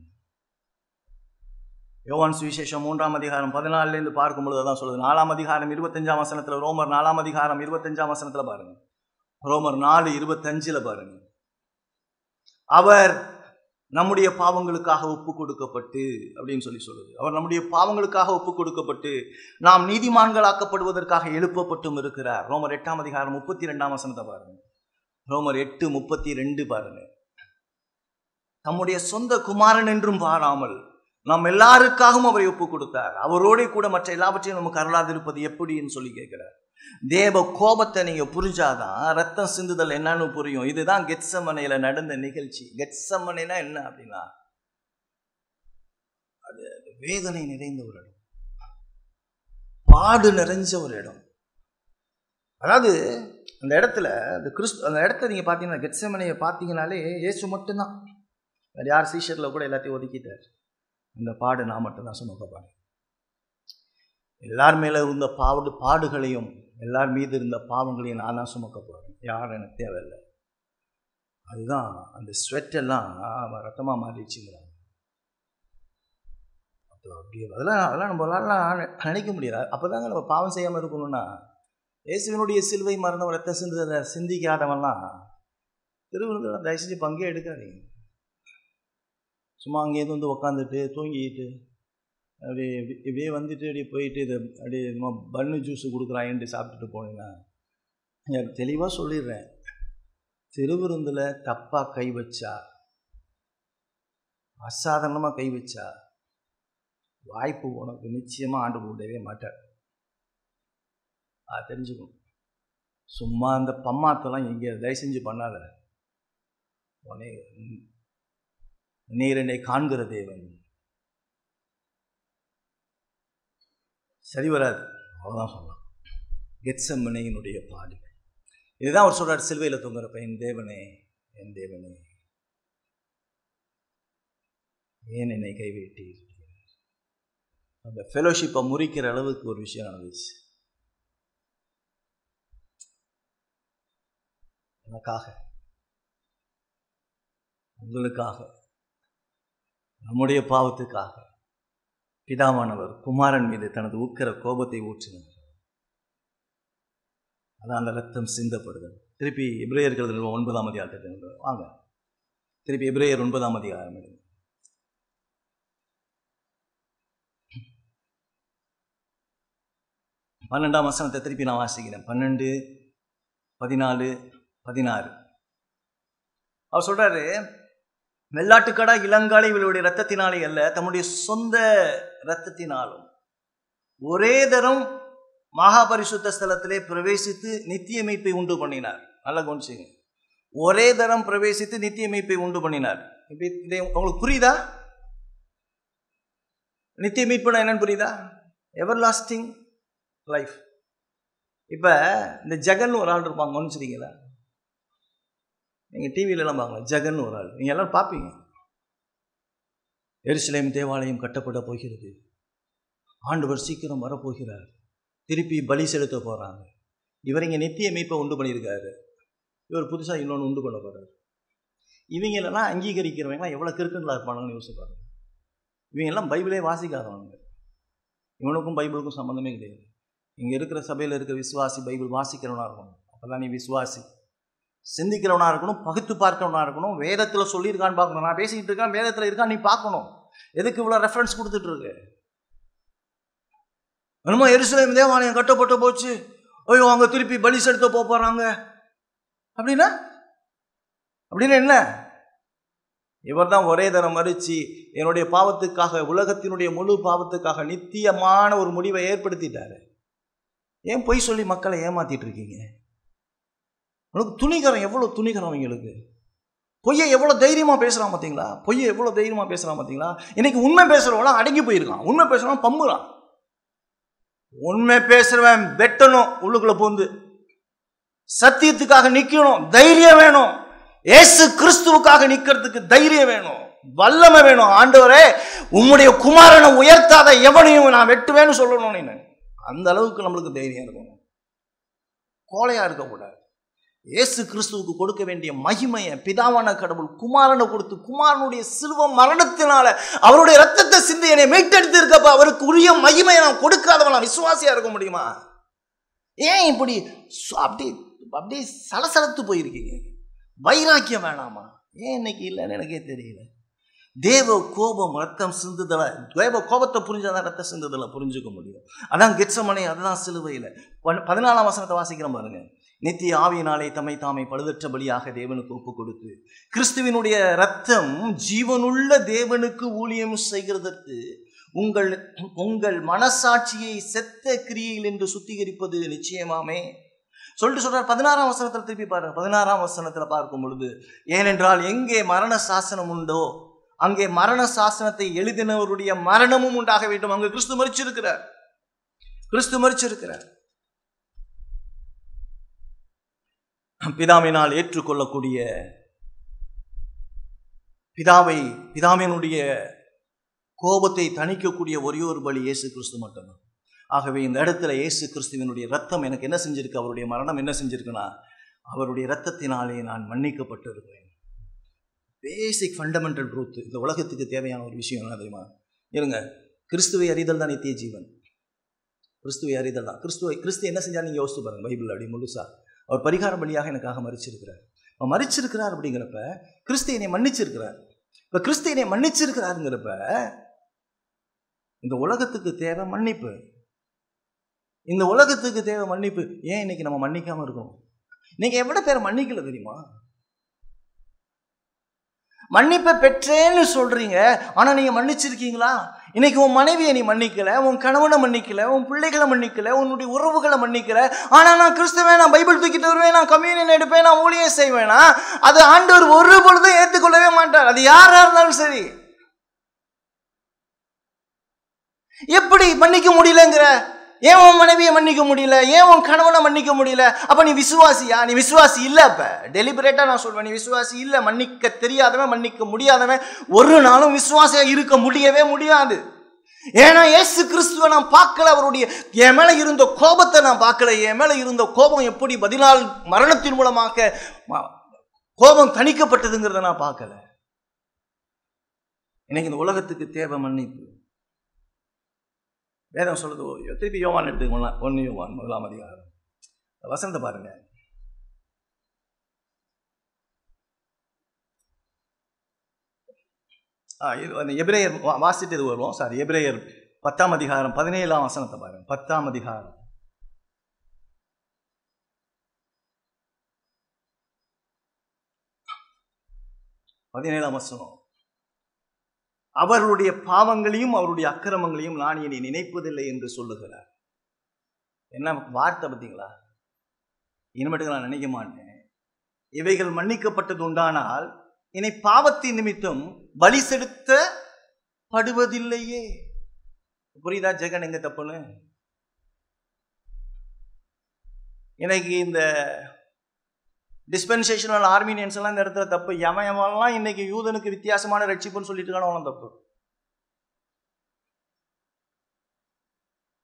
A: யோவான் சுவிசேஷம் 3 அதிகாரம் 14 பார்க்கும்பொழுது அதான் சொல்லுது. 4 அதிகாரம் 25 வசனத்துல, ரோமர் 4 அதிகாரம் 25 வசனத்துல பாருங்க. ரோமர் 4:25 பாருங்க. அவர் நம்முடைய பாவங்களுக்காக ஒப்பு கொடுக்கப்பட்டு அப்படின்னு சொல்லுது. அவர் நம்முடைய பாவங்களுக்காக ஒப்பு கொடுக்கப்பட்டு நாம் நீதிமான்களாக்கப்படுவதற்காக எழுப்பப்பட்டும் இருக்கிறார். ரோமர் 8 அதிகாரம் 32 வசனத்தை பாருங்க. ரோமர் 8:32 பாருங்க. தம்முடைய சொந்த குமாரன் என்றும் பாராமல் நாம் எல்லாருக்காகவும் அவரை ஒப்பு கொடுத்தார். அவரோட கூட மற்ற எல்லாவற்றையும் நமக்கு அருளாதிருப்பது எப்படின்னு சொல்லி கேட்கிறார். தேவ கோபத்தை நீங்க புரிஞ்சாதான் ரத்தம் சிந்துதல் என்னன்னு புரியும். இதுதான் கெத்சமனையில நடந்த நிகழ்ச்சி. கெத்சமனைனா என்ன அப்படின்னா, அது வேதனை நிறைந்த ஒரு இடம், பாடு நிறைஞ்ச ஒரு இடம். அதாவது அந்த இடத்துல அந்த இடத்த நீங்க பாத்தீங்கன்னா, கெத்சமனையை பார்த்தீங்கன்னாலே இயேசு மட்டும்தான், வேற யார் சீஷர்ல கூட எல்லாத்தையும் ஒதுக்கிட்டார். அந்த பாடு நான் மட்டும்தான் சுமக்கப்பாடு. எல்லார் மேல இருந்த பாடுகளையும் எல்லார் மீது இருந்த பாவங்களையும் நான் தான் சுமக்க போறேன். யாரும் எனக்கு தேவையில்லை. அதுதான் அந்த ஸ்வெட் எல்லாம் ரத்தமா மாறிடுச்சுங்கிறாங்க. அதெல்லாம் நம்மளால நினைக்க முடியாது. அப்போதாங்க நம்ம பாவம் செய்யாமல் இருக்கணும்னா, இயேசுவினுடைய சிலுவை மரணம் ரத்த சிந்திக்காதவன்லாம் திருவிழா தயவு செஞ்சு பங்கே எடுக்காதீங்க. சும்மா அங்கேயிருந்து வந்து உக்காந்துட்டு தூங்கிட்டு அப்படியே இப்படியே வந்துட்டு அப்படியே போயிட்டு இதை அப்படியே பன்னு ஜூஸு கொடுக்குறாங்கன்ட்டு சாப்பிட்டுட்டு போனீங்கன்னா, எனக்கு தெளிவாக சொல்லிடுறேன், திருவிருந்தில் தப்பாக கை வச்சா, அசாதாரணமாக கை வச்சா வாய்ப்பு உனக்கு நிச்சயமாக ஆண்டு விடவே மாட்டார். அது தெரிஞ்சுக்கணும். சும்மா அந்த பம்மாத்தெல்லாம் எங்கே தயவு செஞ்சு பண்ணாத. உடனே நீர் என்னை காண்கிற தேவன், சரி வராது. அவ்வளோதான் சொல்லலாம். கெத்சமனையினுடைய பாடு இதுதான் அவர் சொல்றார். சிலுவையில் தொங்குறப்ப என் தேவனே, என் தேவனே, ஏன் என்னை கைவிட்டீர்? அந்த ஃபெலோஷிப்பை முறிக்கிற அளவுக்கு ஒரு விஷயம் நடந்துச்சு. எனக்காக, உங்களுக்காக, நம்முடைய பாவத்துக்காக பிதாவானவர் குமாரன் மீது தனது உக்கிர கோபத்தை ஊற்றினார். அதான் அந்த ரத்தம் சிந்தப்படுதல். திருப்பி எபிரேயர்கள் 9ஆம் அதிகாரத்துக்கு வாங்க. திருப்பி எபிரேயர் 9ஆம் அதிகாரம் எடுங்க. 12ஆம் வசனத்தை திருப்பி நான் வாசிக்கிறேன். 12, 14, 16. அவர் சொல்றாரு, வெள்ளாட்டுக்கடா இளங்காலை இவளுடைய ரத்தத்தினாலே அல்ல, தம்முடைய சொந்த ரத்தத்தினாலும் ஒரே தரம் மகாபரிசுத்த ஸ்தலத்திலே பிரவேசித்து நித்திய மீட்பை உண்டு பண்ணினார். நல்லா கவனிச்சுங்க. ஒரே தரம் பிரவேசித்து நித்திய மீட்பை உண்டு பண்ணினார். இப்படி உங்களுக்கு புரியுதா? நித்திய மீட்புனா என்னன்னு புரியுதா? எவர் லாஸ்டிங் லைஃப். இப்ப இந்த ஜெகன் ஒரு ஆள் இருப்பாங்க, கவனிச்சிருக்கீங்களா? நீங்க டிவியிலலாம் பார்க்கலாம், ஜெகன் ஒரு ஆள். நீங்க எல்லாரும் பார்ப்பீங்க. எருசலேம் தேவாலயம் கட்டப்பட போகிறது, ஆண்டவர் சீக்கிரம் வரப்போகிறார், திருப்பி பலி செலுத்த போறாங்க. இவர் இங்கே நித்திய மீட்பை உண்டு பண்ணியிருக்காரு, இவர் புதுசாக இன்னொன்று உண்டு பண்ண போறாரு. இவங்களெல்லாம் அங்கீகரிக்கிறவங்களாம் எவ்வளோ கிறுக்குங்களா இருப்பானுங்கன்னு யோசிச்சு பாருங்க. இவங்கெல்லாம் பைபிளே வாசிக்காதவங்க. இவனுக்கும் பைபிளுக்கும் சம்மந்தமே கிடையாது. இங்கே இருக்கிற சபையில் இருக்கிற விசுவாசி பைபிள் வாசிக்கிறவனாக இருக்கணும். அப்போதான் நீ விசுவாசி. சிந்திக்கிறவனாக இருக்கணும், பகுத்து பார்க்கிறவனாக இருக்கணும். வேதத்தில் சொல்லியிருக்கான்னு பார்க்கணும். நான் பேசிக்கிட்டு இருக்கேன், வேதத்தில் இருக்கா நீ பார்க்கணும். எதுக்கு இவ்வளோ ரெஃபரன்ஸ் கொடுத்துட்டு இருக்கு? என்னமோ எருசலேம் தேவாலயம் கட்டப்பட்டு போச்சு, ஐயோ அங்கே திருப்பி பலி செலுத்த போகிறாங்க அப்படின்னா என்ன? இவர் தான் ஒரே தரம் மறிச்சு என்னுடைய பாவத்துக்காக, உலகத்தினுடைய முழு பாவத்துக்காக நித்தியமான ஒரு முடிவை ஏற்படுத்திட்டாரு. ஏன் பொய் சொல்லி மக்களை ஏமாத்திட்டு இருக்கீங்க? உனக்கு துணிகரம், எவ்வளோ துணிகரம் அவங்களுக்கு. பொய்யை எவ்வளோ தைரியமாக பேசுகிறான் பார்த்தீங்களா? பொய்யை எவ்வளோ தைரியமாக பேசுகிறான் பார்த்தீங்களா? இன்னைக்கு உண்மை பேசுகிறவங்களாம் அடங்கி போயிருக்கான். உண்மை பேசுகிறவன் பம்புறான். உண்மை பேசுறவன் வெட்டணும், உள்ளுக்குள்ள போந்து சத்தியத்துக்காக நிக்கணும், தைரியம் வேணும். இயேசு கிறிஸ்துவுக்காக நிக்கிறதுக்கு தைரியம் வேணும், வல்லமை வேணும். ஆண்டவரே உம்முடைய குமாரனை உயர்த்தாத எவனையும் நான் வெட்டுவேன்னு சொல்லணும். நீ அந்த அளவுக்கு நம்மளுக்கு தைரியம் இருக்கணும், கோழையா இருக்கக்கூடாது. இயேசு கிறிஸ்துவுக்கு கொடுக்க வேண்டிய மகிமையை பிதாவான கடவுள் குமாரனை கொடுத்து, குமாரனுடைய சிலுவை மரணத்தினால அவருடைய ரத்தத்தை சிந்தி என்னை மீட்டெடுத்து இருக்கப்ப அவருக்கு உரிய மகிமையை நான் கொடுக்காதவன் விசுவாசியா இருக்க முடியுமா? ஏன் இப்படி அப்படி சலசலத்து போயிருக்கீங்க? வைராக்கியம் வேணாமா? ஏன் இன்னைக்கு இல்லைன்னு எனக்கே தெரியல. தேவ கோபம் ரத்தம் சிந்துதல, தேவ கோபத்தை புரிஞ்சாதான் ரத்தம் சிந்துதல புரிஞ்சுக்க முடியும். அதான் கெத்செமனே, அதுதான் சிலுவையில். 14ஆம் வசனத்தை வாசிக்கிறோம் பாருங்க. நித்திய ஆவியினாலே தம்மை தாமே பழுதற்ற பலியாக தேவனுக்கு ஒப்பு கொடுத்து, கிறிஸ்துவினுடைய ரத்தம் ஜீவனுள்ள தேவனுக்கு ஊழியம் செய்கிறதற்கு உங்கள் மனசாட்சியை செத்த கிரியையில் என்று சுத்திகரிப்பது நிச்சயமாமே சொல்லிட்டு சொல்றார். 16ஆம் வசனத்தில் திருப்பி பாருங்க. 16ஆம் வசனத்தில் பார்க்கும் பொழுது, ஏனென்றால் எங்கே மரண சாசனம் உண்டோ அங்கே மரண சாசனத்தை எழுதினவருடைய மரணமும் உண்டாக வேண்டும். அங்கு கிறிஸ்து மரிச்சிருக்கிறார். பிதாவினால் ஏற்றுக்கொள்ளக்கூடிய, பிதாவினுடைய கோபத்தை தணிக்கக்கூடிய ஒரே ஒரு பலி இயேசு கிறிஸ்து மட்டும்தான். ஆகவே இந்த இடத்துல இயேசு கிறிஸ்துவினுடைய ரத்தம் எனக்கு என்ன செஞ்சிருக்கு? அவருடைய மரணம் என்ன செஞ்சிருக்குன்னா, அவருடைய ரத்தத்தினாலே நான் மன்னிக்கப்பட்டிருக்கிறேன். பேசிக் ஃபண்டமெண்டல் ட்ரூத். இந்த உலகத்துக்கு தேவையான ஒரு விஷயம் என்ன தெரியுமா? இருங்க, கிறிஸ்துவை அறிதல் தான் நித்திய ஜீவன். கிறிஸ்துவை அறிதல் தான். கிறிஸ்து என்ன செஞ்சாலும் நீங்கள் யோசித்து பாருங்க. பைபிள் அப்படி முழுசா அவர் பரிகார பலியாக எனக்காக மரிச்சிருக்கிறார். அவர் மரிச்சிருக்கிறார் அப்படிங்கிறப்ப கிறிஸ்து என்னை மன்னிச்சிருக்கிறார். இப்போ கிறிஸ்து என்னை மன்னிச்சிருக்கிறாருங்கிறப்ப இந்த உலகத்துக்கு தேவை மன்னிப்பு. இந்த உலகத்துக்கு தேவை மன்னிப்பு. ஏன் இன்னைக்கு நம்ம மன்னிக்காம இருக்கணும்? நீங்க எவ்வளவு பேர் மன்னிக்கல தெரியுமா? மன்னிப்பை பெற்றேன்னு சொல்றீங்க, ஆனா நீங்க மன்னிச்சிருக்கீங்களா? இன்னைக்கு உன் மனைவியை நீ மன்னிக்கல, உன் கணவனை மன்னிக்கல, உன் பிள்ளைகளை மன்னிக்கல, உன்னுடைய உறவுகளை மன்னிக்கல. ஆனா நான் கிறிஸ்துவேன், நான் பைபிள் தூக்கிட்டு வருவேன், நான் கம்யூனியன் எடுப்பேன், நான் ஊழியம் செய்வேனா, அது ஆண்டவர் ஒரு பொழுதும் ஏற்றுக்கொள்ளவே மாட்டார். அது யாரா இருந்தாலும் சரி. எப்படி மன்னிக்க முடியலங்கிற? ஏன் உன் மனைவியை மன்னிக்க முடியல? ஏன் உன் கணவனை மன்னிக்க முடியல? அப்ப நீ விசுவாசியா? நீ விசுவாசி இல்ல. அப்ப டெலிபரேட்டா நான் சொல்வேன், நீ விசுவாசி இல்ல. மன்னிக்க தெரியாதவன், மன்னிக்க முடியாதவன் ஒரு நாளும் விசுவாசியா இருக்க முடியவே முடியாது. ஏன்னா இயேசு கிறிஸ்துவை நான் பார்க்கல. அவருடைய என் மேல இருந்த கோபத்தை நான் பார்க்கல. என் மேல இருந்த கோபம் எப்படி பதினால் மரணத்தின் மூலமாக கோபம் தணிக்கப்பட்டதுங்கிறத நான் பார்க்கல. இன்னைக்கு இந்த உலகத்துக்கு தேவை மன்னிப்பு. வேதம் சொல்லுது. திருப்பி யோவான் எடுத்துக்கலாம். 1 யோவான் 1ஆம் அதிகாரம் வசனத்தை பாருங்க. எபிரேயர் வாசித்தது வருவோம். சாரி, எபிரேயர் 10ஆம் அதிகாரம் 17ஆம் வசனத்தை பாருங்க. 10ஆம் அதிகாரம் 17ஆம் வசனம். அவர்களுடைய பாவங்களையும் அவருடைய அக்கிரமங்களையும் நான் இனி நினைப்பதில்லை என்று சொல்லுகிறார். என்ன வார்த்தை பார்த்தீங்களா? இனிமேட்டுக்கு நான் நினைக்க மாட்டேன். இவைகள் மன்னிக்கப்பட்டது உண்டானால் இனி பாவத்தின் நிமித்தம் பலி செலுத்தப்படுவதில்லையே. புரியுதா ஜெகன் எங்க தப்புன்னு? இன்னைக்கு இந்த டிஸ்பென்சேஷனல் ஆர்மீனியன்ஸ் எல்லாம் இந்த இடத்துல தப்பு. எவன்லாம் இன்னைக்கு யூதனுக்கு வித்தியாசமான ரட்சிப்புன்னு சொல்லிட்டு இருக்கானோ தப்பு.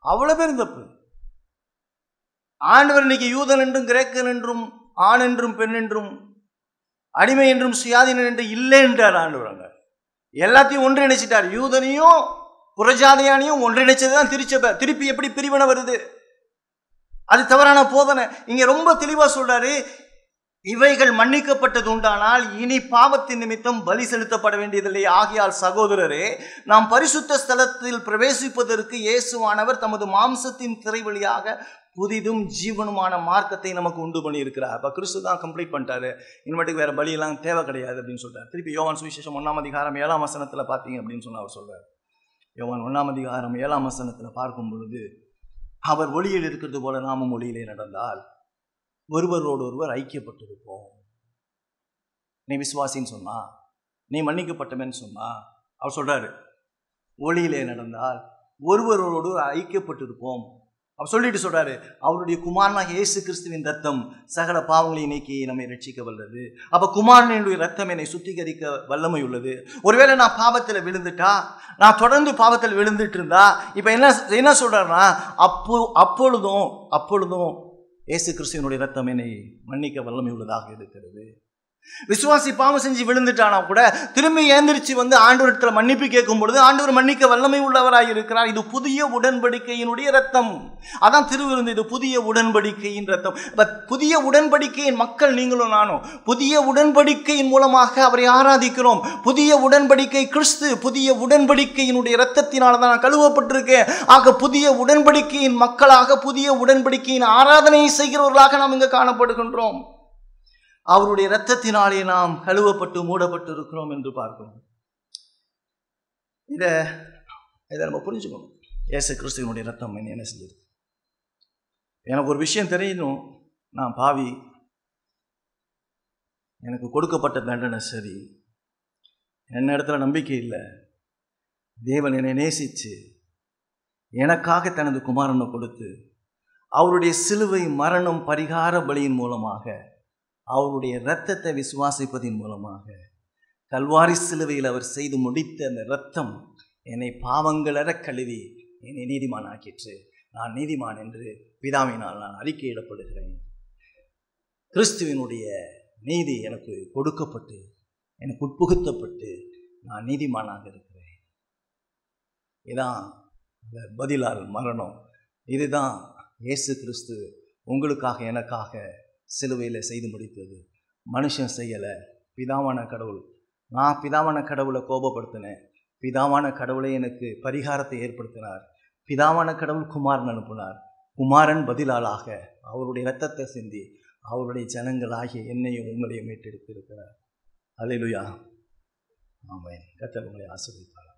A: அவ்வளவு பேரும் தப்பு. ஆண்டவர் இன்னைக்கு யூதன் என்றும் கிரேக்கன் என்றும் ஆண் என்றும் பெண் என்றும் அடிமை என்றும் சுயாதீனன் என்று இல்லை என்றார் ஆண்டவர். எல்லாத்தையும் ஒன்றிணைச்சிட்டார். யூதனையும் புறஜாதியானையும் ஒன்றிணைச்சதுதான் திருச்சபை. திருப்பி எப்படி பிரிவினை வருது? அது தவறான போதனை. இங்க ரொம்ப தெளிவா சொல்றாரு, இவைகள் மன்னிக்கப்பட்டது உண்டானால் இனி பாவத்தின் நிமித்தம் பலி செலுத்தப்பட வேண்டியதில்லை. ஆகையால் சகோதரரே, நாம் பரிசுத்த ஸ்தலத்தில் பிரவேசிப்பதற்கு இயேசுவானவர் தமது மாம்சத்தின் திரை வழியாக புதிதும் ஜீவனுமான மார்க்கத்தை நமக்கு உண்டு பண்ணி இருக்கிறார். அப்ப கிறிஸ்து தான் கம்ப்ளீட் பண்ணிட்டாரு. இனிமேட்டுக்கு வேற பலியெல்லாம் தேவை கிடையாது அப்படின்னு சொல்றாரு. திருப்பி யோவான் சுவிசேஷம் 1ஆம் அதிகாரம் 7ஆம் வசனத்துல பார்த்தீங்க அப்படின்னு சொன்ன அவர் சொல்றாரு. யோவான் 1ஆம் அதிகாரம் 7ஆம் வசனத்துல பார்க்கும் பொழுது, அவர் ஒளியில் இருக்கிறது போல நாமும் ஒளியிலே நடந்தால் ஒருவரோடு ஒருவர் ஐக்கியப்பட்டிருப்போம். நீ விசுவாசின்னு சொன்னா, நீ மன்னிக்கப்பட்டவன்னு சொன்னா, அவர் சொல்றாரு ஒளியிலே நடந்தால் ஒருவரோடு ஐக்கியப்பட்டிருப்போம். அவர் சொல்லிட்டு சொல்றாரு, அவருடைய குமாரனாக இயேசு கிறிஸ்துவின் ரத்தம் சகல பாவங்களை நீக்கி நம்மை ரட்சிக்க வல்லது. அப்ப குமாரனுடைய ரத்தம் என்னை சுத்திகரிக்க வல்லமை உள்ளது. ஒருவேளை நான் பாவத்தில் விழுந்துட்டா, நான் தொடர்ந்து பாவத்தில் விழுந்துட்டு இருந்தா, இப்ப என்ன சொல்றாருன்னா, அப்பொழுதும் இயேசு கிறிஸ்துவினுடைய ரத்தம் என்னை மன்னிக்க வல்லமை உள்ளதாக இருக்கிறது. விசுவாசி பாவம் செஞ்சு விழுந்துட்டானா கூட திரும்பி ஏந்திரிச்சு வந்து ஆண்டவரிடத்துல மன்னிப்பு கேட்கும் பொழுது ஆண்டவர் மன்னிக்க வல்லமை உள்ளவராய் இருக்கிறார். இது புதிய உடன்படிக்கையினுடைய ரத்தம். அதான் திருவிருந்து. இது புதிய உடன்படிக்கையின் ரத்தம். புதிய உடன்படிக்கையின் மக்கள் நீங்களும் நானும். புதிய உடன்படிக்கையின் மூலமாக அவரை ஆராதிக்கிறோம். புதிய உடன்படிக்கை கிறிஸ்து. புதிய உடன்படிக்கையினுடைய ரத்தத்தினால தான் நான் கழுவப்பட்டிருக்கேன். ஆக புதிய உடன்படிக்கையின் மக்களாக, புதிய உடன்படிக்கையின் ஆராதனையை செய்கிறவர்களாக நாம் இங்கு காணப்படுகின்றோம். அவருடைய இரத்தத்தினாலே நாம் கழுவப்பட்டு மூடப்பட்டு இருக்கிறோம் என்று பார்க்கிறோம். இதை நம்ம புரிஞ்சுக்கணும். இயேசு கிறிஸ்துவினுடைய இரத்தம் என்ன செஞ்சது? எனக்கு ஒரு விஷயம் தெரியணும். நான் பாவி, எனக்கு கொடுக்கப்பட்ட தண்டனை சரி, என்ன இடத்துல நம்பிக்கை இல்லை. தேவன் என்னை நேசித்து எனக்காக தனது குமாரனை கொடுத்து அவருடைய சிலுவை மரணம் பரிகார பலியின் மூலமாக, அவருடைய இரத்தத்தை விசுவாசிப்பதின் மூலமாக, கல்வாரி சிலுவையில் அவர் செய்து முடித்த அந்த இரத்தம் என்னை பாவங்களற கழுவி என்னை நீதிமான் ஆக்கிற்று. நான் நீதிமான் என்று பிதாவினால் நான் அறிக்கையிடப்படுகிறேன். கிறிஸ்துவினுடைய நீதி எனக்கு கொடுக்கப்பட்டு, எனக்கு உட்புகுத்தப்பட்டு நான் நீதிமானாக இருக்கிறேன். இதான் பதிலால் மரணம். இதுதான் இயேசு கிறிஸ்து உங்களுக்காக எனக்காக சிலுவையில் செய்து முடித்தது. மனுஷன் செய்யலை, பிதாவான கடவுள். நான் பிதாவான கடவுளை கோபப்படுத்தினேன். பிதாவான கடவுளை எனக்கு பரிகாரத்தை ஏற்படுத்தினார். பிதாவான கடவுள் குமாரன் அனுப்பினார். குமாரன் பதிலாளாக அவருடைய இரத்தத்தை சிந்தி அவருடைய ஜனங்களாகிய என்னையும் உங்களையும் மீட்டெடுத்திருக்கிறார். அல்லேலூயா. ஆமென். கர்த்தர் உங்களை ஆசீர்வதிப்பார்.